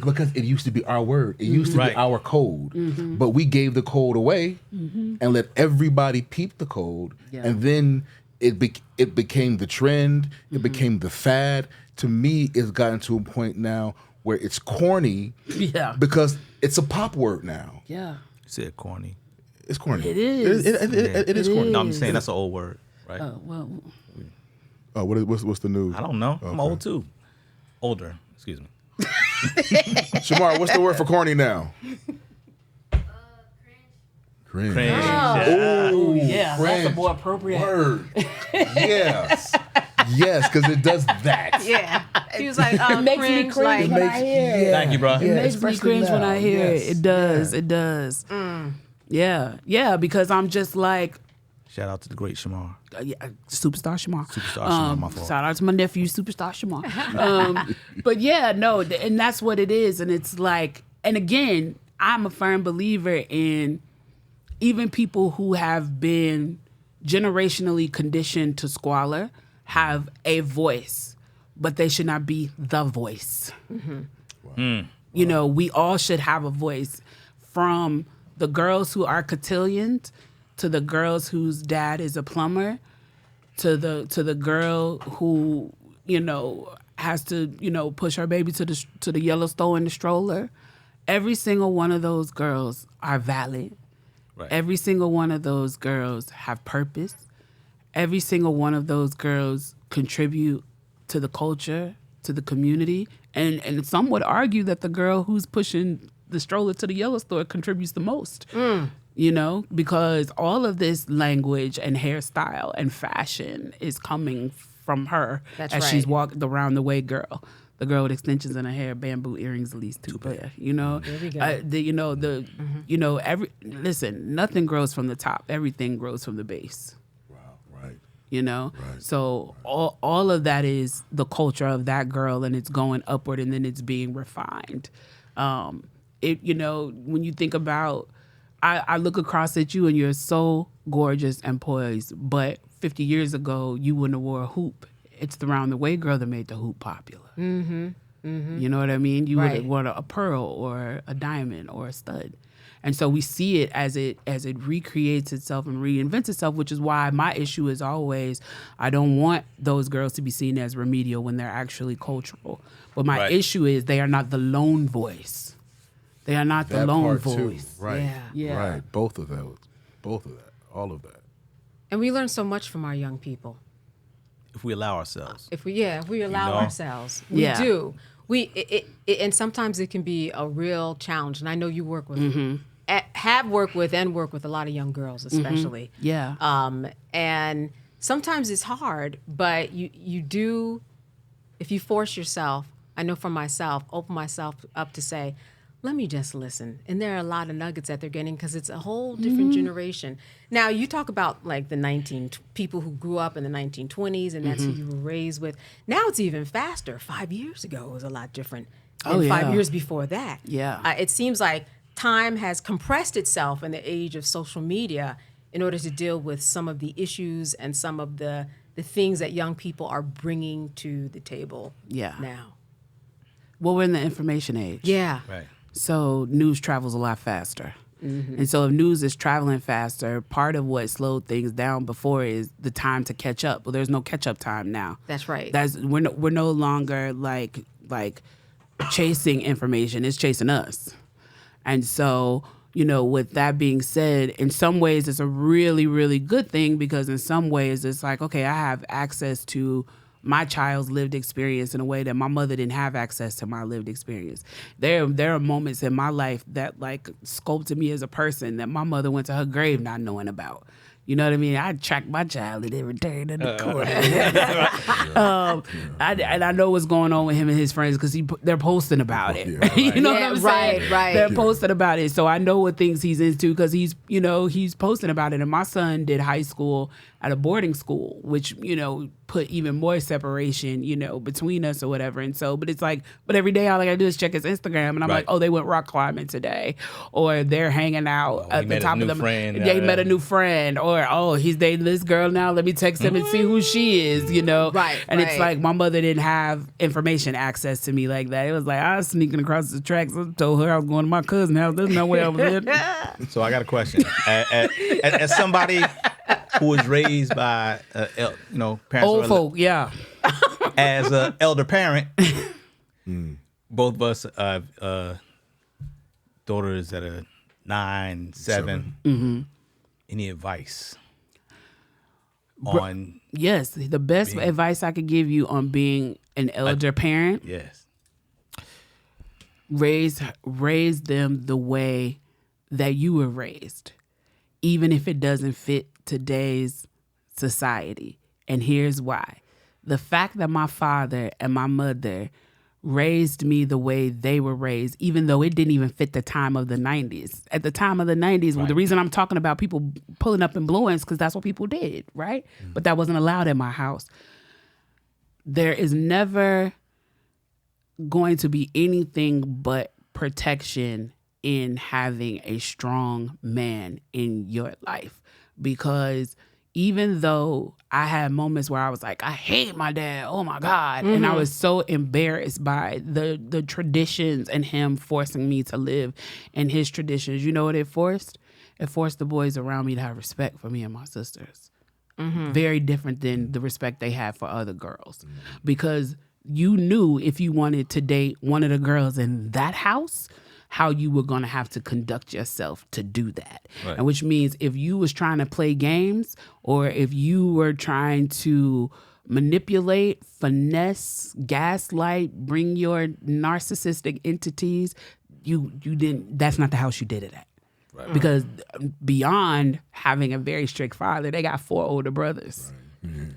because it used to be our word, it used to be our code. But we gave the code away and let everybody peep the code, and then it became the trend. It became the fad. To me, it's gotten to a point now where it's corny. Yeah, Because it's a pop word now. yeah. You said corny. It's corny. It is. It is corny. No, I'm just saying that's an old word, right? Well, Oh, what's the news? I don't know. I'm old too. Older. Excuse me. Shamar, what's the word for corny now? Cringe. Cringe. oh yeah, Cringe. that's a more appropriate Word. Yes. Yes, because it does that. Yeah. He was like, It makes me cringe, cringe like, when I hear it. Thank you, bro. It makes me especially cringe when now. I hear Yes. it. It does. Yeah. It does. Yeah, because I'm just like, Shout out to the great Shamar. Superstar Shamar. Superstar Shamar, my fault. Shout out to my nephew, Superstar Shamar. But yeah, no, and that's what it is. And it's like, and again, I'm a firm believer in even people who have been generationally conditioned to squalor have a voice, but they should not be the voice. You know, we all should have a voice, from the girls who are cotillions to the girls whose dad is a plumber, to the girl who, you know, has to, you know, push her baby to the Yellowstone in the stroller. Every single one of those girls are valid. Right. Every single one of those girls have purpose. Every single one of those girls contribute to the culture, to the community. And some would argue that the girl who's pushing the stroller to the Yellowstone contributes the most. You know, because all of this language and hairstyle and fashion is coming from her. That's as right. she's walking the round the way girl. The girl with extensions in her hair, bamboo earrings, at least two pair. You know, There we go. you know, listen, nothing grows from the top. Everything grows from the base. Wow, right. You know, Right. so all of that is the culture of that girl, and it's going upward, and then it's being refined. You know, when you think about, I look across at you and you're so gorgeous and poised, but 50 years ago you wouldn't have wore a hoop. It's the round the way girl that made the hoop popular. You know what I mean? You would have Right. worn a pearl or a diamond or a stud. And so we see it as it recreates itself and reinvents itself, which is why my issue is always, I don't want those girls to be seen as remedial when they're actually cultural. But my Right. issue is they are not the lone voice. They are not the That lone part too. voice. Right. Yeah. Right. Both of that. All of that. And we learn so much from our young people. If we allow ourselves. If we allow know? ourselves, we Yeah. do. And sometimes it can be a real challenge. And I know you work with, have worked with, and work with a lot of young girls, especially. Yeah. And sometimes it's hard, but you do, if you force yourself. I know for myself, open myself up to say, let me just listen. And there are a lot of nuggets that they're getting because it's a whole different generation. Now, you talk about like the people who grew up in the 1920s, and that's who you were raised with. Now it's even faster. 5 years ago, it was a lot different than 5 years before that. Yeah. It seems like time has compressed itself in the age of social media in order to deal with some of the issues and some of the things that young people are bringing to the table now. Well, we're in the information age. Yeah. Right. So news travels a lot faster. And so if news is traveling faster, part of what slowed things down before is the time to catch up. Well, there's no catch up time now. That's right. We're no longer like chasing information. It's chasing us. And so, you know, with that being said, in some ways it's a really, really good thing, because in some ways it's like, okay, I have access to my child's lived experience in a way that my mother didn't have access to my lived experience. There are moments in my life that like sculpted me as a person that my mother went to her grave not knowing about. You know what I mean? I tracked my child at every turn in the corner. And I know what's going on with him and his friends because they're posting about it. Yeah, right. You know what I'm saying? Right. They're posting about it. So I know what things he's into because he's posting about it. And my son did high school at a boarding school, which, put even more separation, between us or whatever. And so, but it's like, but every day all I gotta do is check his Instagram and I'm like, oh, they went rock climbing today, or they're hanging out at the top of the friend. They met a new friend, or, oh, he's dating this girl now. Let me text him and see who she is, Right. And it's like, my mother didn't have information access to me like that. It was like, I was sneaking across the tracks. I told her I was going to my cousin's house. There's no way I was there. So I got a question. As somebody who was raised by, parents, old folk, yeah. As an elder parent, both of us daughters that are 9, 7. Mm-hmm. Any advice on? Yes, the best advice I could give you on being an elder parent. Yes. Raise them the way that you were raised, even if it doesn't fit today's society. And here's why. The fact that my father and my mother raised me the way they were raised, even though it didn't even fit the time of the 90s. At the time of the 90s, the reason I'm talking about people pulling up and blowing is because that's what people did, right? Mm-hmm. But that wasn't allowed in my house. There is never going to be anything but protection in having a strong man in your life, because even though I had moments where I was like, I hate my dad, oh my God. Mm-hmm. And I was so embarrassed by the traditions and him forcing me to live in his traditions. You know what it forced? It forced the boys around me to have respect for me and my sisters. Mm-hmm. Very different than the respect they had for other girls. Mm-hmm. Because you knew if you wanted to date one of the girls in that house, how you were going to have to conduct yourself to do that. Right. And which means if you was trying to play games, or if you were trying to manipulate, finesse, gaslight, bring your narcissistic entities, you didn't, that's not the house you did it at. Right. Because beyond having a very strict father, they got 4 older brothers. Right. Mm-hmm.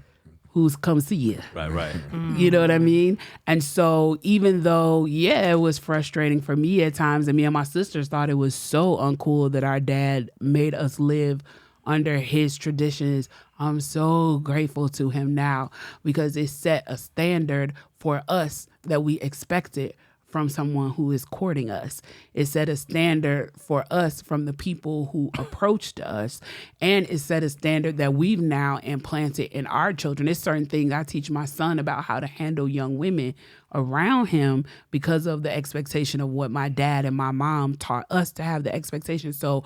Who's come see you. Right. You know what I mean? And so even though, it was frustrating for me at times, and me and my sisters thought it was so uncool that our dad made us live under his traditions, I'm so grateful to him now, because it set a standard for us that we expected from someone who is courting us. It set a standard for us from the people who approached us. And it set a standard that we've now implanted in our children. There's certain things I teach my son about how to handle young women around him because of the expectation of what my dad and my mom taught us to have the expectation. So,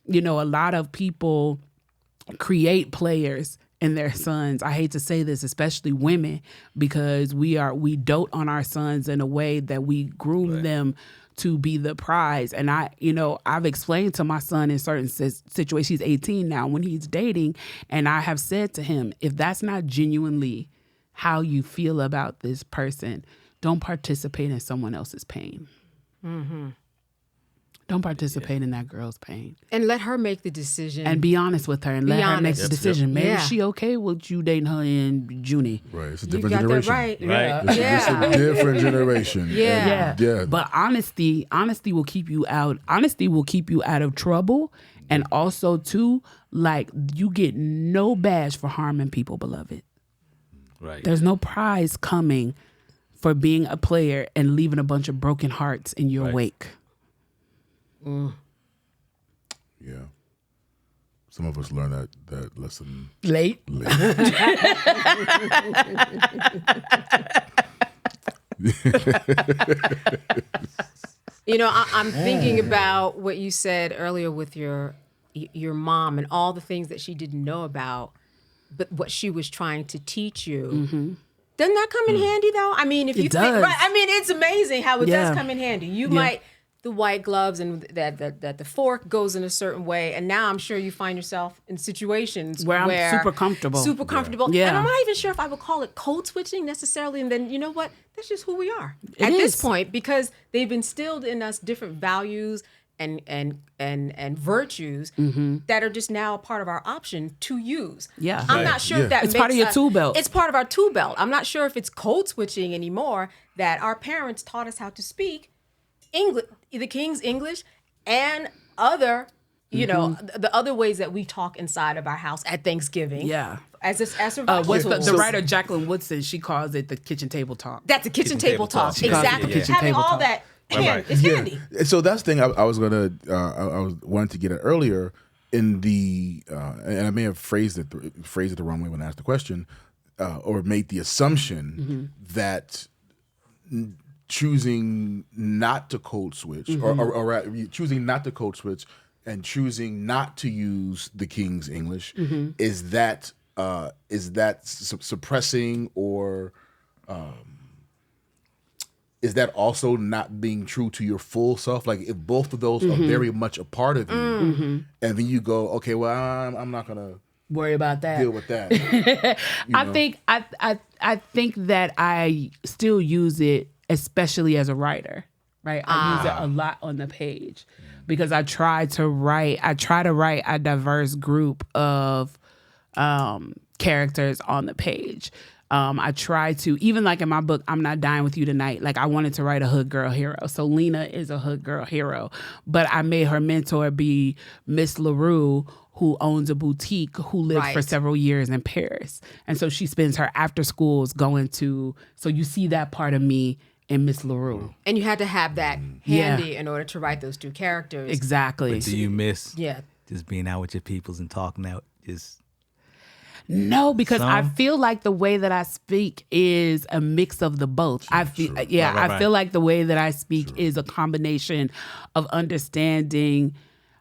a lot of people create players and their sons. I hate to say this, especially women, because we dote on our sons in a way that we groom them to be the prize. And I've explained to my son in certain situations, he's 18 now, when he's dating, and I have said to him, if that's not genuinely how you feel about this person, don't participate in someone else's pain. Mm-hmm. Don't participate in that girl's pain. And let her make the decision. And be honest with her and let her make the decision. Maybe she okay with you dating her in Juni. Right. It's a different generation. Right. It's a different generation. Yeah. But honesty will keep you out. Honesty will keep you out of trouble. And also, too, like, you get no badge for harming people, beloved. Right. There's no prize coming for being a player and leaving a bunch of broken hearts in your wake. Yeah. Some of us learn that lesson late. I'm thinking about what you said earlier with your mom and all the things that she didn't know about, but what she was trying to teach you. Mm-hmm. Doesn't that come in handy though? I mean, if you think, right? I mean, it's amazing how it does come in handy. You might. The white gloves and that the fork goes in a certain way. And now I'm sure you find yourself in situations where I'm super comfortable. Yeah. And I'm not even sure if I would call it code switching necessarily. And then, you know what? That's just who we are at this point, because they've instilled in us different values and virtues that are just now a part of our option to use. Yeah. I'm not sure if that it's part of your tool belt. It's part of our tool belt. I'm not sure if it's code switching anymore, that our parents taught us how to speak English, the King's English, and other you know, the other ways that we talk inside of our house at Thanksgiving. Yeah. As a survival What's tool. the writer Jacqueline Woodson? She calls it the kitchen table talk. That's a kitchen table talk. She calls it Exactly. the kitchen Having table all talk. that Right. is handy. So that's the thing I was wanted to get at earlier in the and I may have phrased it the wrong way when I asked the question, or made the assumption that choosing not to code switch, or choosing not to code switch and choosing not to use the King's English is that suppressing, or is that also not being true to your full self? Like, if both of those are very much a part of you, and then you go, okay, well, I'm not gonna Worry about that. deal with that. I think that I still use it, especially as a writer, right? I use it a lot on the page because I try to write a diverse group of characters on the page. I try to, even like in my book, I'm Not Dying With You Tonight, like I wanted to write a hood girl hero. So Lena is a hood girl hero, but I made her mentor be Miss LaRue, who owns a boutique, who lived for several years in Paris. And so she spends her after schools going to, so you see that part of me in Miss LaRue. And you had to have that handy in order to write those two characters. Exactly. Do you miss Yeah. just being out with your peoples and talking out? No, because I feel like the way that I speak is a mix of the both. I feel, I feel like the way that I speak is a combination of understanding.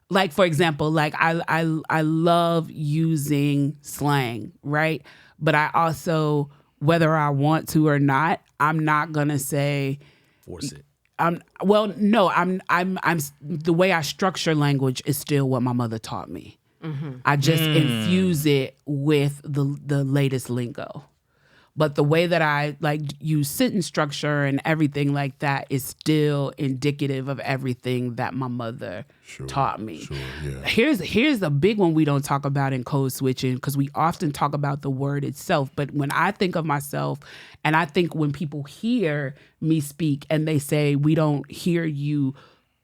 Like, for example, like I love using slang, right? But I also, whether I want to or not, I'm not gonna say Force it. I'm the way I structure language is still what my mother taught me. I just infuse it with the latest lingo. But the way that I like use sentence structure and everything like that is still indicative of everything that my mother taught me. Here's the big one we don't talk about in code switching, because we often talk about the word itself. But when I think of myself, and I think when people hear me speak and they say, we don't hear you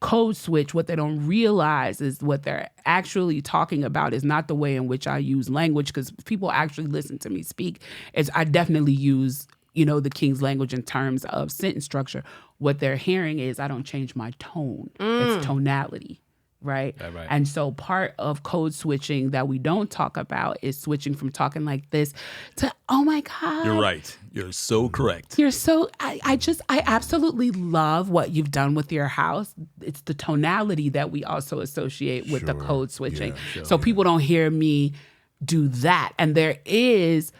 code switch, what they don't realize is what they're actually talking about is not the way in which I use language, because people actually listen to me speak. I definitely use, the King's language in terms of sentence structure. What they're hearing is I don't change my tone. It's tonality, right? Right. And so part of code switching that we don't talk about is switching from talking like this to, oh my God. You're right. You're so correct. You're so, I absolutely love what you've done with your house. It's the tonality that we also associate with the code switching. So people don't hear me do that. And there is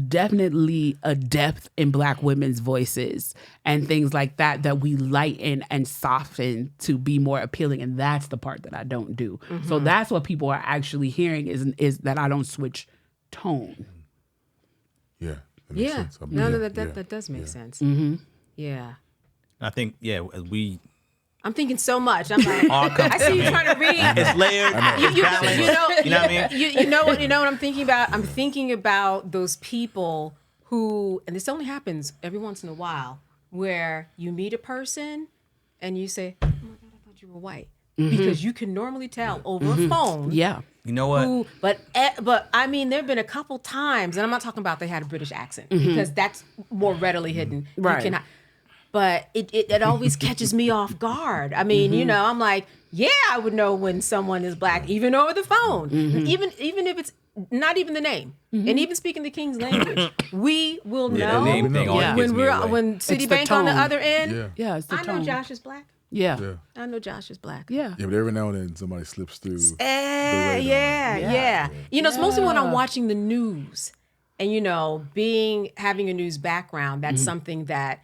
definitely a depth in Black women's voices and things like that we lighten and soften to be more appealing. And that's the part that I don't do. So that's what people are actually hearing is that I don't switch tone. Yeah. That makes sense. That does make sense. Yeah. I think, I'm thinking so much. I'm like, I see you trying to read. it's layered. It's balanced. You know what I mean? You know what I'm thinking about? I'm thinking about those people who, and this only happens every once in a while, where you meet a person and you say, oh my God, I thought you were white. Because you can normally tell over a phone. Yeah. You know what? But I mean, there have been a couple times, and I'm not talking about they had a British accent, because that's more readily hidden. Right. But it always catches me off guard. I mean, I'm like, yeah, I would know when someone is Black, even over the phone, even if it's not even the name, and even speaking the King's language, we will know the name thing when Citibank on the other end. Yeah, it's the I know tone. Josh is Black. Yeah. I know Josh is Black. Yeah. Yeah, but every now and then somebody slips through. Yeah. It's mostly when I'm watching the news, and having a news background. That's something that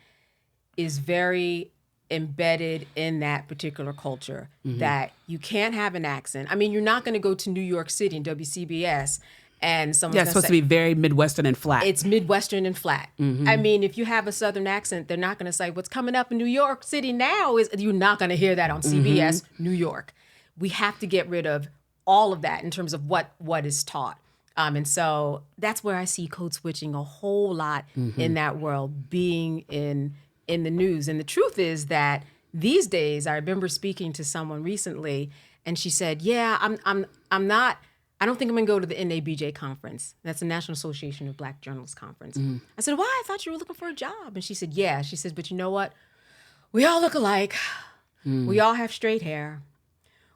is very embedded in that particular culture. That you can't have an accent. I mean, you're not going to go to New York City and WCBS. And someone's it's supposed to be very Midwestern and flat. It's Midwestern and flat. I mean, if you have a Southern accent, they're not going to say what's coming up in New York City now is, you're not going to hear that on CBS New York. We have to get rid of all of that in terms of what is taught. And so that's where I see code switching a whole lot in that world, being in the news. And the truth is that these days, I remember speaking to someone recently, And she said, yeah, I'm not, I don't think I'm going to go to the NABJ conference. That's the National Association of Black Journalists Conference. I said, why? I thought you were looking for a job. And she said, yeah. She said, but you know what? We all look alike. We all have straight hair.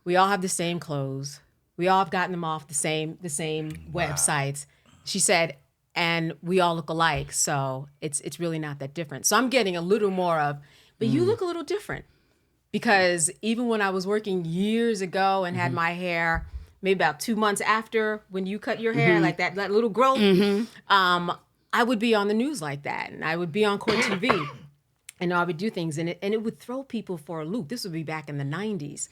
We all have the same clothes. We all have gotten them off the same websites. She said, and we all look alike. So it's really not that different. So I'm getting a little more of, but you look a little different. Because even when I was working years ago and had my hair, maybe about 2 months after when you cut your hair, like that little growth, I would be on the news like that. And I would be on Court TV. And I would do things. And it would throw people for a loop. This would be back in the 90s.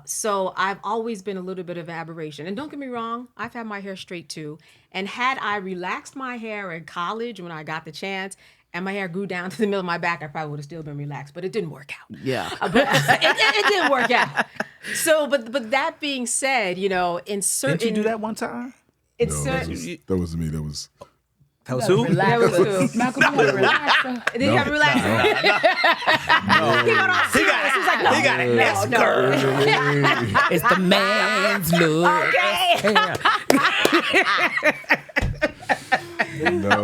So I've always been a little bit of aberration. And don't get me wrong, I've had my hair straight too. And had I relaxed my hair in college when I got the chance, and my hair grew down to the middle of my back, I probably would have still been relaxed, but it didn't work out. Yeah. But it didn't work out. So, but that being said, in certain... Didn't you do that one time? It's No, certain... that was me. That was who? That was who? Malcolm, you gotta relax. Did you have to relax? He got all serious. He was like, no. He got it. No. It's the man's look.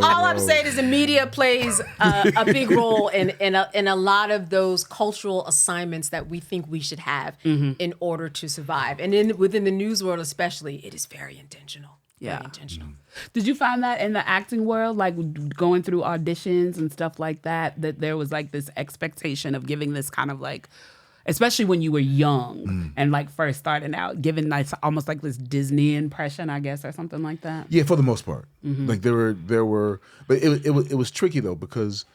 All I'm saying is the media plays a big role in a lot of those cultural assignments that we think we should have in order to survive. And within the news world especially, it is very intentional. Yeah. Very intentional. Did you find that in the acting world, like going through auditions and stuff like that, that there was like this expectation of giving this kind of like, especially when you were young and like first starting out, giving like almost like this Disney impression, I guess, or something like that? Yeah, for the most part. Like there were, but it was tricky though, because,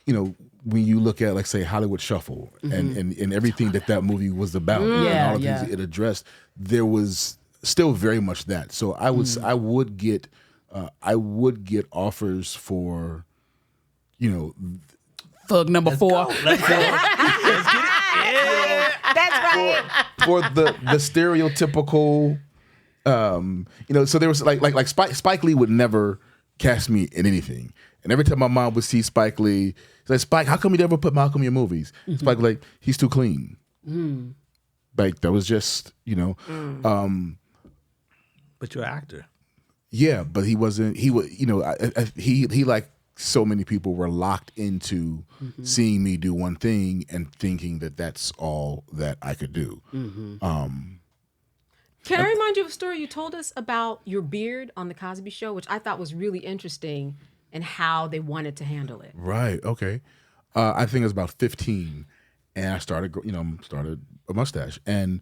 when you look at, like, say, Hollywood Shuffle and everything that movie was about, and all the things it addressed, there was still very much that. So I would get offers for, Thug number 4. Let's get it. That's right. for the stereotypical, so there was like Spike Lee would never cast me in anything. And every time my mom would see Spike Lee, she's like, Spike, how come you never put Malcolm in your movies? Spike like, he's too clean. Like that was just, But you're an actor. Yeah, but he wasn't. He was, he like so many people were locked into seeing me do one thing and thinking that that's all that I could do. Can I remind you of a story you told us about your beard on the Cosby Show, which I thought was really interesting and how they wanted to handle it? Right. Okay. I think it was about 15, and I started a mustache. And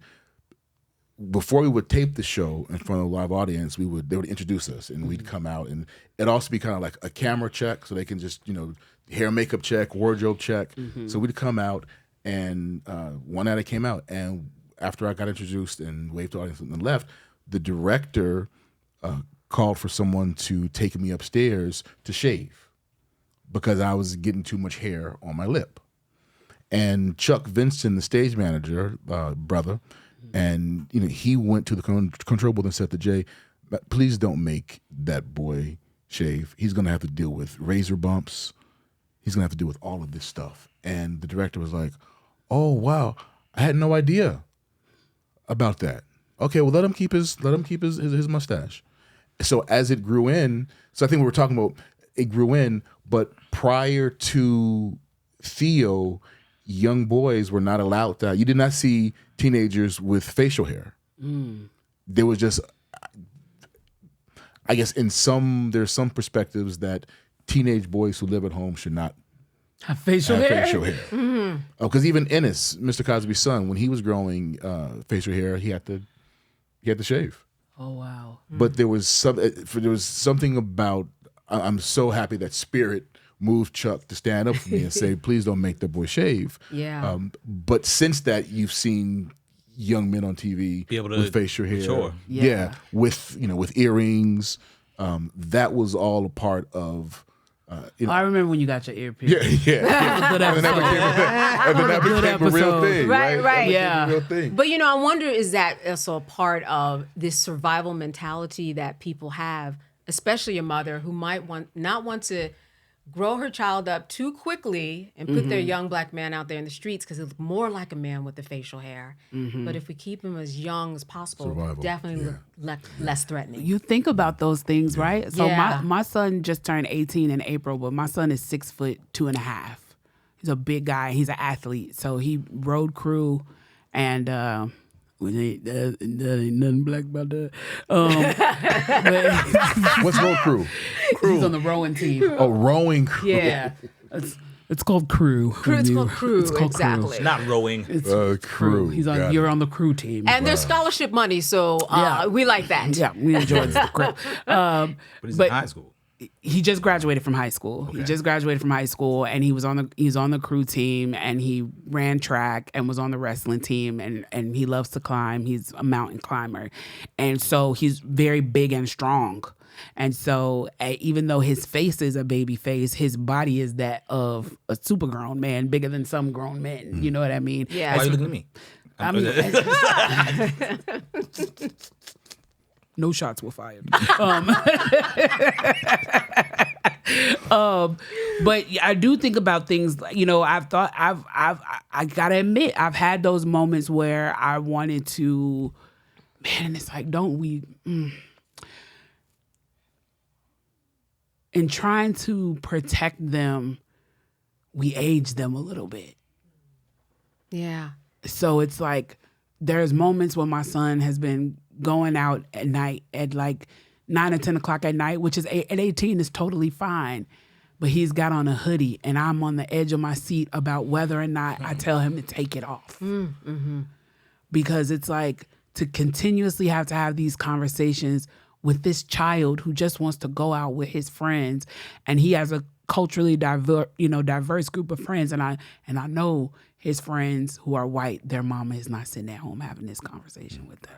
before we would tape the show in front of a live audience, they would introduce us, and we'd come out, and it'd also be kind of like a camera check, so they can just hair, makeup check, wardrobe check. So we'd come out, and one night I came out, and after I got introduced and waved to the audience and then left, the director called for someone to take me upstairs to shave because I was getting too much hair on my lip. And Chuck Vincent, the stage manager, brother, and he went to the control booth and said to Jay, please don't make that boy shave. He's going to have to deal with razor bumps. He's going to have to deal with all of this stuff. And the director was like, oh, wow, I had no idea about that. Okay, well, let him keep his mustache. So as it grew in, so I think we were talking about it grew in, but prior to Theo, young boys were not allowed to. You did not see teenagers with facial hair. There was just, I guess, there's some perspectives that teenage boys who live at home should not have facial hair. Because even Ennis, Mr. Cosby's son, when he was growing facial hair, he had to shave. Oh wow! But there was something about. I'm so happy that Spirit moved Chuck to stand up for me and say, "Please don't make the boy shave." Yeah. But since that, you've seen young men on TV Be able to, with facial hair, sure. yeah, with earrings. That was all a part of. I remember when you got your ear pierced. Yeah. And then that became a real thing, Right. Yeah. A real thing. But I wonder, is that also a part of this survival mentality that people have, especially a mother who might not want to grow her child up too quickly and put their young black man out there in the streets because he look more like a man with the facial hair. But if we keep him as young as possible, Survival. definitely look less threatening. You think about those things, right? So my son just turned 18 in April, but my son is 6'2.5". He's a big guy. He's an athlete. So he road crew and there ain't nothing black about that. What's road crew? He's on the rowing team. Oh, rowing crew. Yeah. It's called crew. It's called crew, exactly. It's not rowing. It's crew. You're on the crew team. And there's scholarship money, so we like that. Yeah, we enjoy the crew. But he's in high school. He just graduated from high school. Okay. He just graduated from high school, and he's on the crew team, and he ran track and was on the wrestling team, and he loves to climb. He's a mountain climber, and so he's very big and strong. And so even though his face is a baby face, his body is that of a super grown man, bigger than some grown men. You know what I mean? Yeah. Why are you looking at me? I mean, no shots were fired. But I do think about things. You know, I gotta admit, I've had those moments where I wanted to, man, and it's like, don't we? In trying to protect them, we age them a little bit. Yeah. So it's like there's moments when my son has been going out at night at like 9 or 10 o'clock at night, which is at 18 is totally fine. But he's got on a hoodie and I'm on the edge of my seat about whether or not I tell him to take it off. Because it's like to continuously have to have these conversations with this child who just wants to go out with his friends, and he has a culturally diverse group of friends, and I know his friends who are white, their mama is not sitting at home having this conversation with them.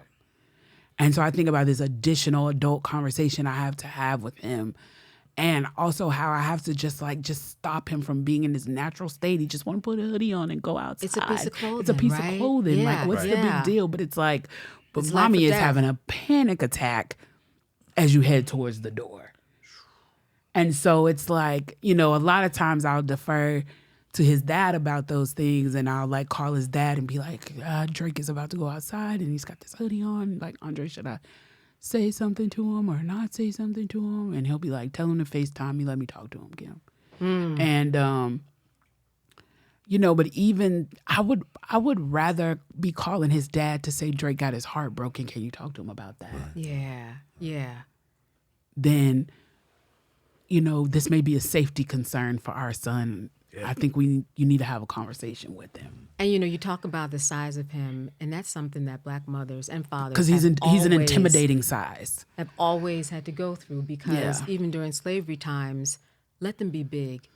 And so I think about this additional adult conversation I have to have with him, and also how I have to just stop him from being in his natural state. He just want to put a hoodie on and go outside. It's a piece of clothing. It's a piece of clothing. Yeah. Like, what's the big deal? But it's like, but It's mommy life or is death. having a panic attack as you head towards the door. And so it's like, a lot of times I'll defer to his dad about those things, and I'll like call his dad and be like, Drake is about to go outside and he's got this hoodie on. Like, Andre, should I say something to him or not say something to him? And he'll be like, tell him to FaceTime me, let me talk to him, Kim. And, but even I would rather be calling his dad to say Drake got his heart broken. Can you talk to him about that? Yeah. Then, this may be a safety concern for our son. Yeah. I think you need to have a conversation with him. And you talk about the size of him, and that's something that black mothers and fathers because he's an intimidating size. Have always had to go through because even during slavery times, let them be big.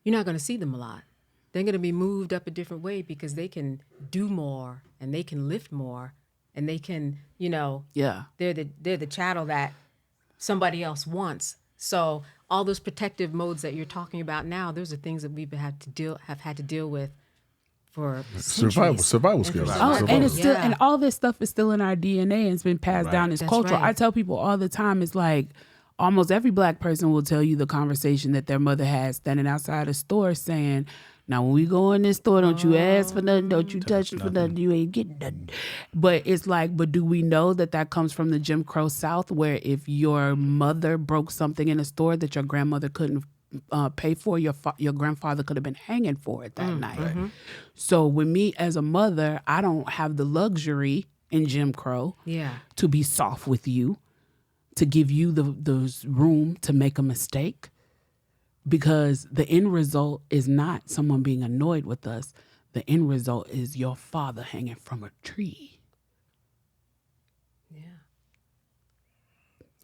You're not going to see them a lot. They're going to be moved up a different way because they can do more and they can lift more and they can, they're the chattel that somebody else wants. So all those protective modes that you're talking about now, those are things that we've have had to deal with for survival skills. And it's still, and all this stuff is still in our DNA and it's been passed down as cultural. Right. I tell people all the time, it's like almost every black person will tell you the conversation that their mother had standing outside a store saying, now, when we go in this store, don't you ask for nothing, don't you touch for nothing, you ain't getting nothing. But it's like, but do we know that comes from the Jim Crow South, where if your mother broke something in a store that your grandmother couldn't pay for, your grandfather could have been hanging for it that night. Mm-hmm. So with me as a mother, I don't have the luxury in Jim Crow to be soft with you, to give you the room to make a mistake. Because the end result is not someone being annoyed with us. The end result is your father hanging from a tree. Yeah.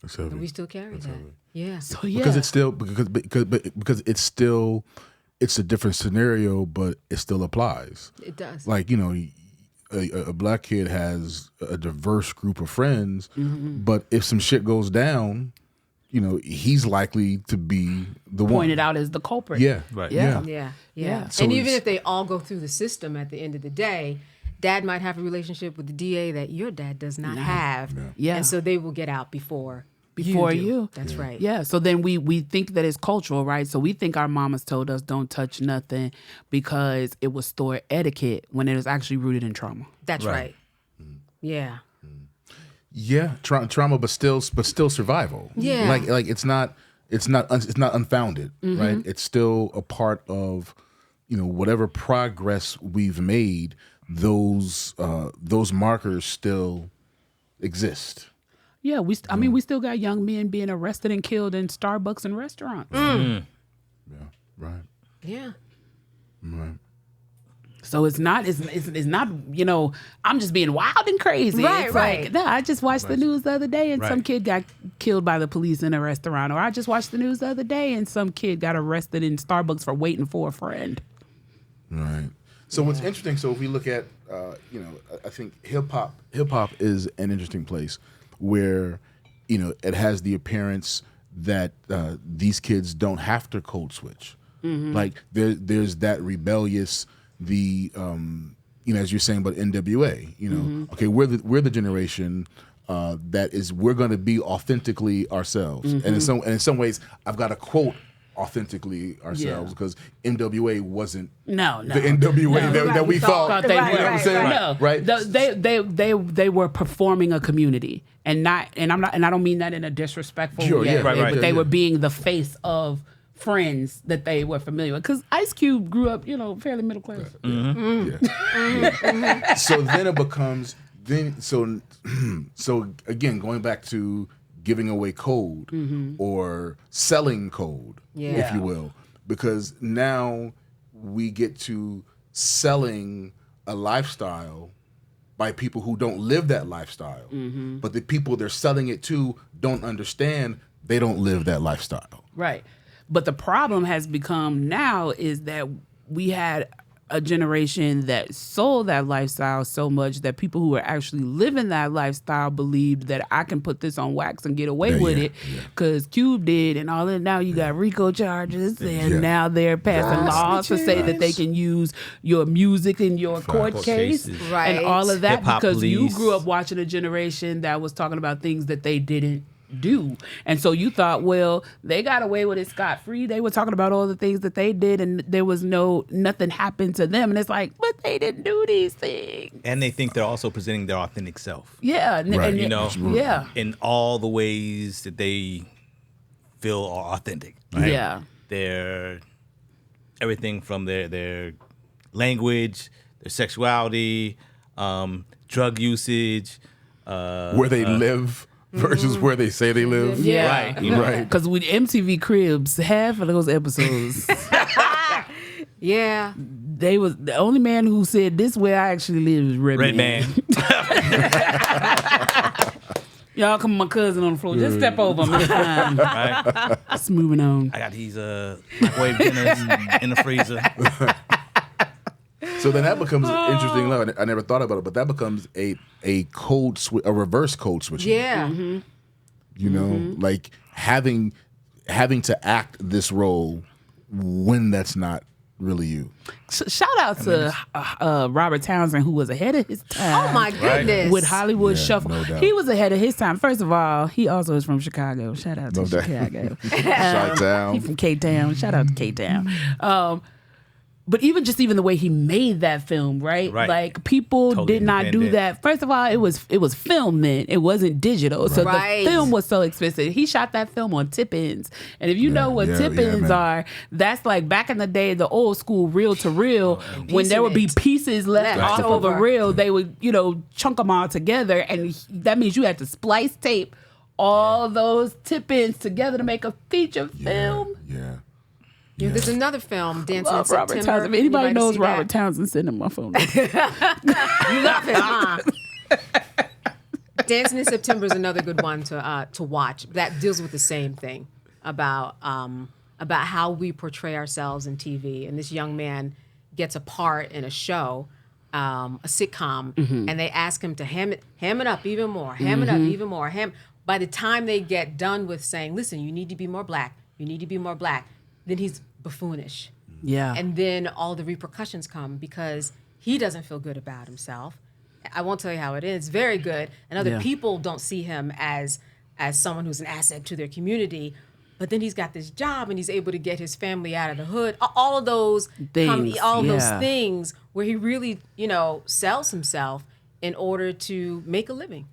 That's heavy. And we still carry that. Heavy. Yeah. So yeah. Because it's still because it's still it's a different scenario, but it still applies. It does. Like, a black kid has a diverse group of friends, but if some shit goes down, he's likely to be the one pointed out as the culprit. Yeah. Right. Yeah. So and even if they all go through the system at the end of the day, dad might have a relationship with the DA that your dad does not have. Yeah. And so they will get out before before you. That's right. Yeah. So then we think that it's cultural, right? So we think our mamas told us don't touch nothing because it was store etiquette when it was actually rooted in trauma. That's right. Yeah. Yeah, trauma, but still survival. Yeah. Like it's not unfounded, right? It's still a part of, whatever progress we've made. Those markers still exist. Yeah, we still got young men being arrested and killed in Starbucks and restaurants. Yeah, right. Yeah. Right. So it's not, I'm just being wild and crazy. Right, it's right. like, no, I just watched the news the other day and some kid got killed by the police in a restaurant. Or I just watched the news the other day and some kid got arrested in Starbucks for waiting for a friend. Right. So what's interesting, so if we look at, I think hip hop is an interesting place where, it has the appearance that these kids don't have to code switch. Like there's that rebellious, as you're saying about NWA, okay, we're the generation that is, we're going to be authentically ourselves, and in some ways, I've got to quote authentically ourselves because NWA wasn't the NWA that we thought they were. You know what I'm saying? Right. They were performing a community and I don't mean that in a disrespectful way. But they were being the face of friends that they were familiar with. Because Ice Cube grew up, fairly middle class. So then it becomes so again, going back to giving away code or selling code, if you will, because now we get to selling a lifestyle by people who don't live that lifestyle. But the people they're selling it to don't understand they don't live that lifestyle. Right. But the problem has become now is that we had a generation that sold that lifestyle so much that people who were actually living that lifestyle believed that I can put this on wax and get away with it because Cube did and all that. Now you got RICO charges and now they're passing laws to say that they can use your music in your court case and all of that because you grew up watching a generation that was talking about things that they didn't do. And so you thought, well, they got away with it scot-free. They were talking about all the things that they did and there was nothing happened to them. And it's like, but they didn't do these things. And they think they're also presenting their authentic self. Yeah. And, in all the ways that they feel are authentic. Right? Yeah. They're everything from their language, their sexuality, drug usage, where they live versus where they say they live. Yeah. Right. Right. Because with MTV Cribs, half of those episodes, they was the only man who said this where I actually live is Redman. Y'all come my cousin on the floor. Just step over him. It's fine. Right. Just moving on. I got these microwave dinners in the freezer. So then that becomes interesting. I never thought about it, but that becomes a reverse code switching. Yeah. Like having to act this role when that's not really you. Shout out to Robert Townsend, who was ahead of his time. Oh my goodness! With Hollywood Shuffle, no doubt. he was ahead of his time. First of all, he also is from Chicago. Shout out to Chicago. Chi-town. He from K-Town. Shout out to K-Town. But even the way he made that film, right? Like people Totally did not do that. First of all, it was film then. It wasn't digital. So the film was so expensive. He shot that film on tip-ins. And if you know what tip-ins are, that's like back in the day, the old school reel to reel, when there would be pieces left off of a reel, they would, chunk them all together. And that means you had to splice tape all those tip-ins together to make a feature film. There's another film, Dancing in Robert September. Townsend. If anybody knows see Robert that? Townsend, send him my phone. You love him, huh? Dancing in September is another good one to watch. That deals with the same thing about how we portray ourselves in TV. And this young man gets a part in a show, a sitcom, and they ask him to ham it up even more, ham it up even more. By the time they get done with saying, "Listen, you need to be more black. You need to be more black," then he's buffoonish. Yeah. And then all the repercussions come because he doesn't feel good about himself. I won't tell you how it is. It's very good. And other people don't see him as as someone who's an asset to their community. But then he's got this job and he's able to get his family out of the hood. All of those things, those things where he really, sells himself in order to make a living.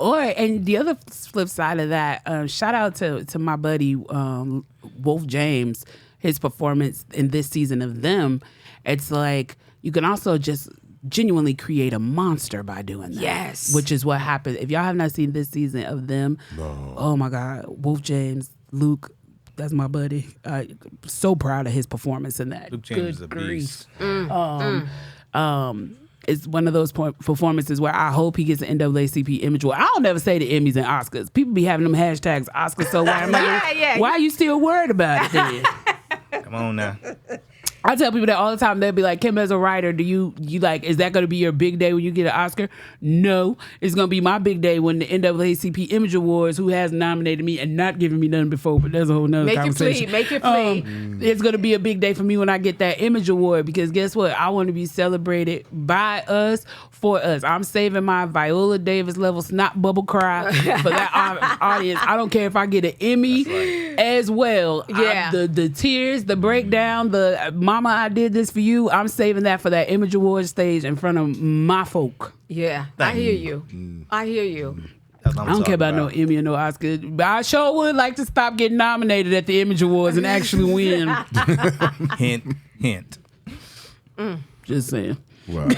And the other flip side of that, shout out to my buddy Wolf James, his performance in this season of Them. It's like you can also just genuinely create a monster by doing that. Yes. Which is what happened. If y'all have not seen this season of Them, oh my God, Wolf James, Luke, that's my buddy. So proud of his performance in that. Luke James is a beast. It's one of those performances where I hope he gets an NAACP image award. I'll never say the Emmys and Oscars. People be having them hashtags Oscars so why? Why are you still worried about it then? Come on now. I tell people that all the time. They'll be like, Kim, as a writer, do you like, is that going to be your big day when you get an Oscar? No. It's going to be my big day when the NAACP Image Awards, who has nominated me and not given me none before, but there's a whole nother conversation. Make your plea. It's going to be a big day for me when I get that Image Award, because guess what? I want to be celebrated by us, for us. I'm saving my Viola Davis level snot bubble cry for that audience. I don't care if I get an Emmy as well. Yeah. The tears, the breakdown, the mama, I did this for you. I'm saving that for that Image Award stage in front of my folk. Yeah, I hear you. I hear you. I don't care about no Emmy or no Oscar, but I sure would like to stop getting nominated at the Image Awards and actually win. Hint, hint. Just saying. Wow.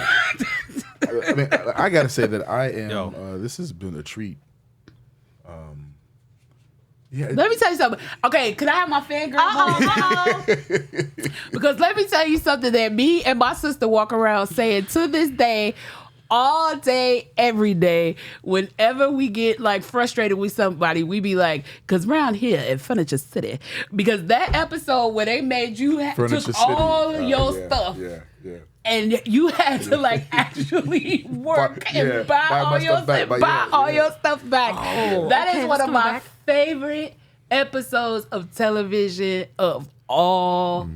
I mean, I gotta say that I am. This has been a treat. Yeah. Let me tell you something. Okay, can I have my fangirl moment? Because let me tell you something that me and my sister walk around saying to this day, all day, every day. Whenever we get like frustrated with somebody, we be like, because around here at Furniture City, because that episode where they made you took all of your stuff. Yeah. And you had to like actually work and buy all your stuff back. Oh, that is one of my favorite episodes of television of all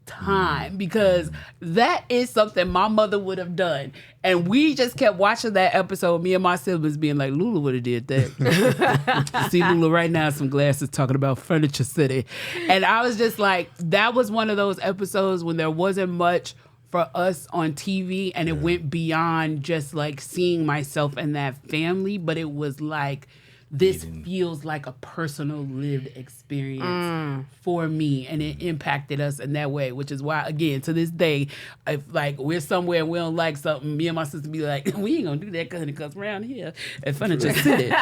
time, because that is something my mother would have done. And we just kept watching that episode, me and my siblings being like, Lula would have did that. See Lula right now, some glasses talking about Furniture City. And I was just like, that was one of those episodes when there wasn't much for us on TV, and it went beyond just like seeing myself in that family, but it was like, this feels like a personal lived experience for me, and it impacted us in that way, which is why, again, to this day, if like we're somewhere and we don't like something, me and my sister be like, we ain't gonna do that because around here at Furniture City.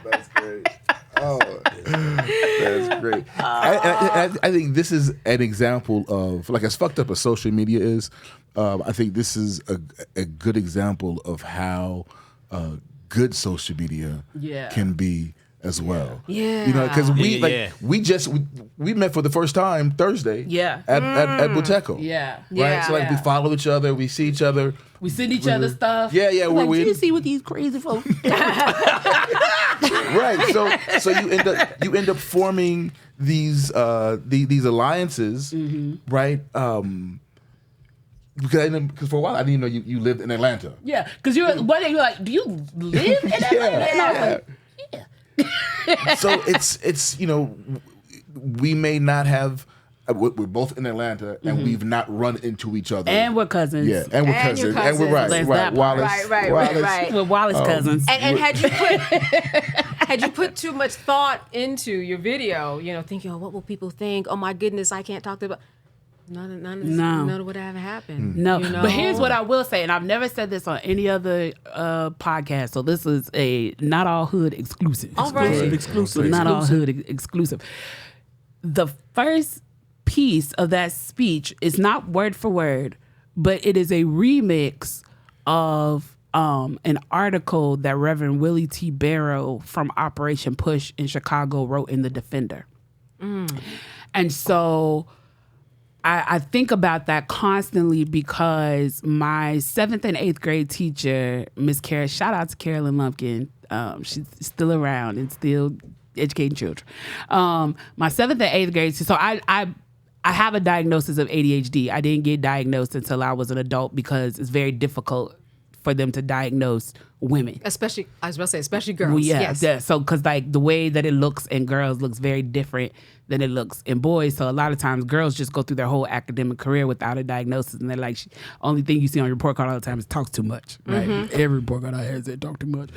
That's great. That's great. I think this is an example of, like, as fucked up as social media is, I think this is a good example of how good social media can be as well. Yeah. You know, because we met for the first time Thursday. Yeah. At Buteco. Yeah. Right. So like we follow each other, we see each other. We send each other stuff. Yeah. Like, do you see what these crazy folks? Right. So you end up forming these alliances, right? Because for a while I didn't even know you lived in Atlanta. Yeah. Because one day you're like, do you live in Atlanta? And I was like, yeah. So it's we may not have. We're both in Atlanta, and we've not run into each other. And we're cousins. Yeah, and we're cousins. And we're right. Wallace. Right. We're Wallace cousins. And had you put too much thought into your video, thinking, oh, what will people think? Oh my goodness, I can't talk to them. None of what ever happened. No, but here's what I will say, and I've never said this on any other podcast, so this is a Not All Hood exclusive. All right. Exclusive. Not All Hood exclusive. The first piece of that speech is not word for word, but it is a remix of an article that Reverend Willie T. Barrow from Operation Push in Chicago wrote in The Defender. And so I think about that constantly, because my 7th and 8th grade teacher, Miss Carol, shout out to Carolyn Lumpkin. She's still around and still educating children. My 7th and 8th grade, so I have a diagnosis of ADHD. I didn't get diagnosed until I was an adult because it's very difficult for them to diagnose women. Especially, I was about to say, especially girls. Well, yeah, yes. yeah. So, because like the way that it looks in girls looks very different than it looks in boys. So a lot of times girls just go through their whole academic career without a diagnosis, and they're like, only thing you see on your report card all the time is talks too much. Right? Every report card I had said talk too much.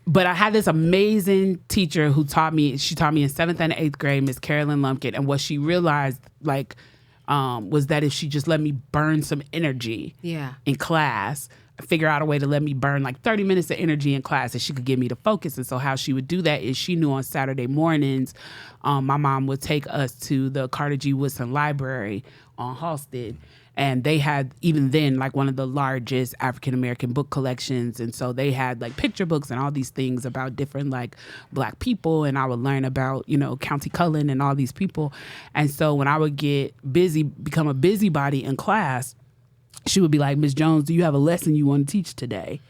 But I had this amazing teacher who taught me. She taught me in 7th and 8th grade, Miss Carolyn Lumpkin, and what she realized was that if she just let me burn some energy in class, figure out a way to let me burn like 30 minutes of energy in class, that she could get me to focus. And so how she would do that is she knew on Saturday mornings, my mom would take us to the Carter G. Woodson Library on Halsted. And they had, even then, like one of the largest African-American book collections. And so they had like picture books and all these things about different like Black people. And I would learn about, County Cullen and all these people. And so when I would get busy, become a busybody in class, she would be like, Miss Jones, do you have a lesson you want to teach today?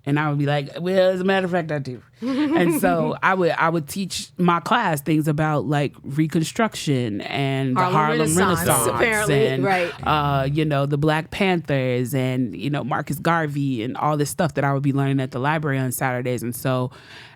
And I would be like, well, as a matter of fact, I do. And so I would teach my class things about like Reconstruction and the Harlem Renaissance apparently, and right. The Black Panthers and Marcus Garvey and all this stuff that I would be learning at the library on Saturdays. And so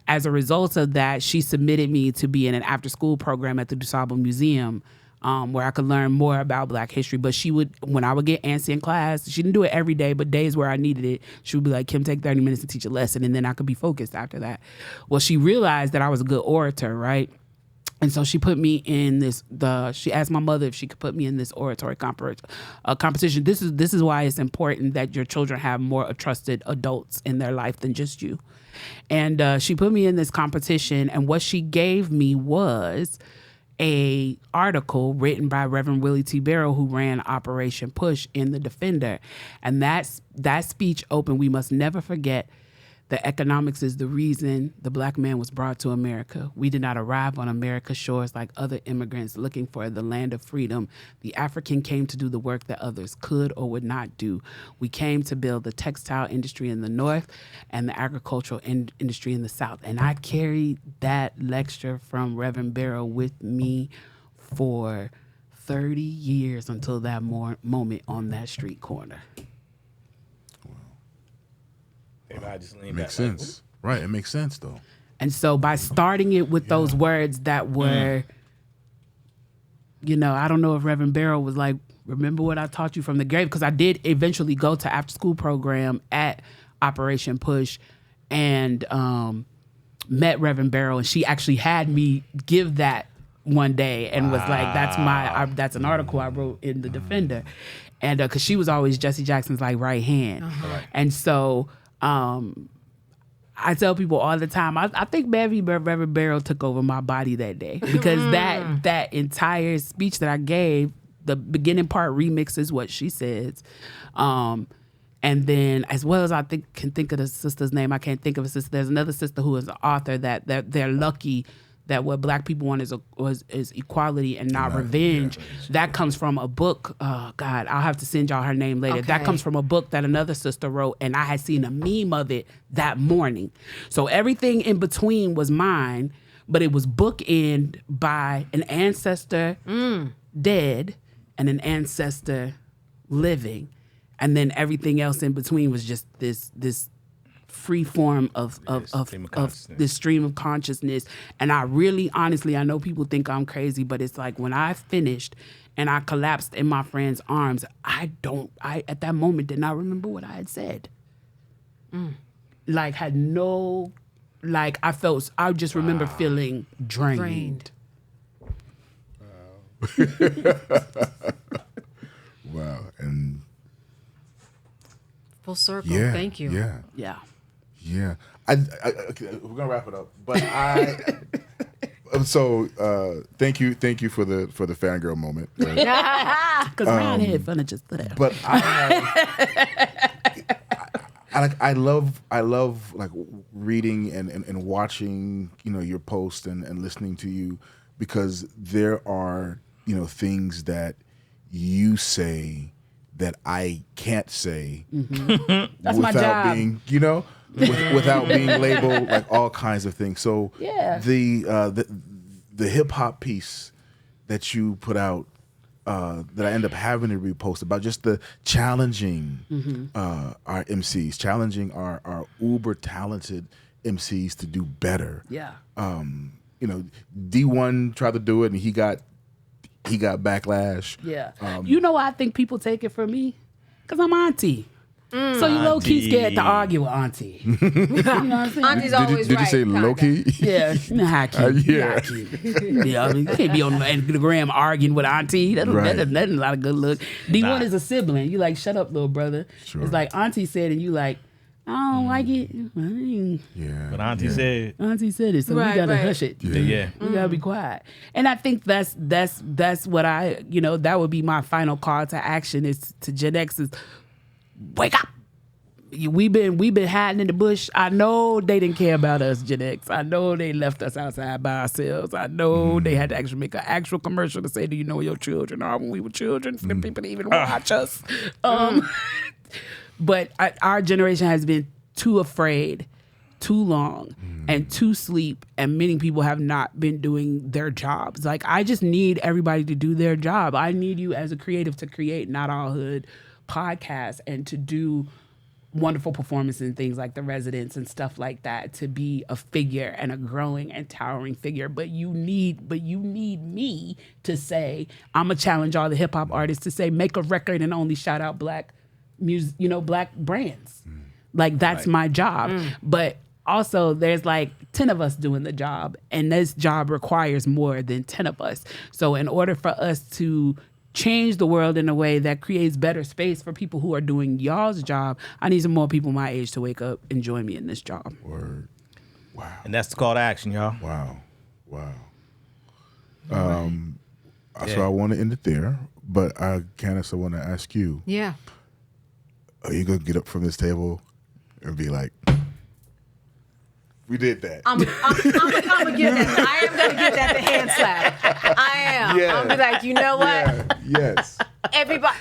as a result of that, she submitted me to be in an after-school program at the DuSable Museum, where I could learn more about Black history. But she would, when I would get antsy in class, she didn't do it every day, but days where I needed it, she would be like, Kim, take 30 minutes to teach a lesson, and then I could be focused after that. Well, she realized that I was a good orator, right? And so she put me in she asked my mother if she could put me in this oratory competition. This is why it's important that your children have more trusted adults in their life than just you. And she put me in this competition, and what she gave me was a article written by Reverend Willie T. Barrow, who ran Operation Push in the Defender. And that speech opened, we must never forget that economics is the reason the Black man was brought to America. We did not arrive on America's shores like other immigrants looking for the land of freedom. The African came to do the work that others could or would not do. We came to build the textile industry in the North and the agricultural industry in the South. And I carried that lecture from Reverend Barrow with me for 30 years until that moment on that street corner. I just lean Makes back, sense. Right, it makes sense though. And so by starting it with those words that were, I don't know if Reverend Barrow was like, remember what I taught you from the grave, because I did eventually go to after school program at Operation Push and met Reverend Barrow, and she actually had me give that one day and was like, that's an article I wrote in the Defender. And because she was always Jesse Jackson's like right hand. And so I tell people all the time, I think maybe Reverend Barrow took over my body that day, because that entire speech that I gave, the beginning part remixes what she says. And then, as well as can think of the sister's name, I can't think of a sister. There's another sister who is an author that they're lucky that what Black people want is equality and not revenge. That comes from a book. Oh God, I'll have to send y'all her name later. Okay. That comes from a book that another sister wrote, and I had seen a meme of it that morning. So everything in between was mine, but it was bookended by an ancestor dead and an ancestor living, and then everything else in between was just this free form of this stream of consciousness. And I really, honestly, I know people think I'm crazy, but it's like when I finished and I collapsed in my friend's arms, I at that moment did not remember what I had said. Like I just remember feeling drained. Wow. And full circle. Thank you. Yeah. Okay, we're gonna wrap it up, but so thank you for the fangirl moment. Because Ryan had fun of just that. But I love like reading and watching your posts and listening to you, because there are things that you say that I can't say That's my job. being without being labeled like all kinds of things. So the hip hop piece that you put out that I end up having to repost about just the challenging our MCs, challenging our uber talented MCs to do better. Yeah. You know, D1 tried to do it and he got backlash. Yeah. You know why I think people take it from me? Because I'm auntie. So you low key scared to argue with auntie. You know what I'm saying? Auntie's always Did right. you say kinda. low key? Yeah, you know how cute. Yeah. How cute. Yeah, I mean, you can't be on the gram arguing with auntie. That's not a lot of good look. D1 is a sibling. You like, shut up, little brother. Sure. It's like auntie said, and you like, I don't like it. Yeah. But Auntie said, it, so we Right, gotta right. hush it. yeah. We gotta be quiet. And I think that's what I, that would be my final call to action is to Gen X is wake up. We've been hiding in the bush. I know they didn't care about us, Gen X. I know they left us outside by ourselves. I know they had to actually make an actual commercial to say, do you know where your children are when we were children? For the people to even watch us. But our generation has been too afraid, too long, and too sleep, and many people have not been doing their jobs. Like, I just need everybody to do their job. I need you as a creative to create Not All Hood podcasts and to do wonderful performances and things like The Residents and stuff like that, to be a figure and a growing and towering figure. But you need me to say, I'm gonna challenge all the hip hop artists to say, make a record and only shout out black music, black brands. Like, that's my job. But also there's like 10 of us doing the job, and this job requires more than 10 of us. So in order for us to change the world in a way that creates better space for people who are doing y'all's job, I need some more people my age to wake up and join me in this job. Word. Wow. And that's the call to action, y'all. Wow. So I want to end it there, but Candace, I want to ask you. Yeah. Are you gonna get up from this table and be like, we did that? I'm gonna get that. I am gonna get that the hand slap. I am. Yeah. I'm gonna be like, you know what? Yeah. Yes. Everybody,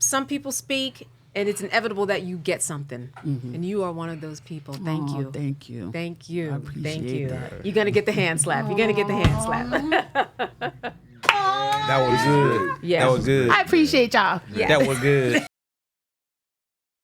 some people speak, and it's inevitable that you get something, and you are one of those people. Thank you. Thank you. Thank you. I appreciate Thank you. that. You're gonna get the hand slap. You're gonna get the hand slap. That was good. Yes. That was good. I appreciate y'all. Yes. That was good.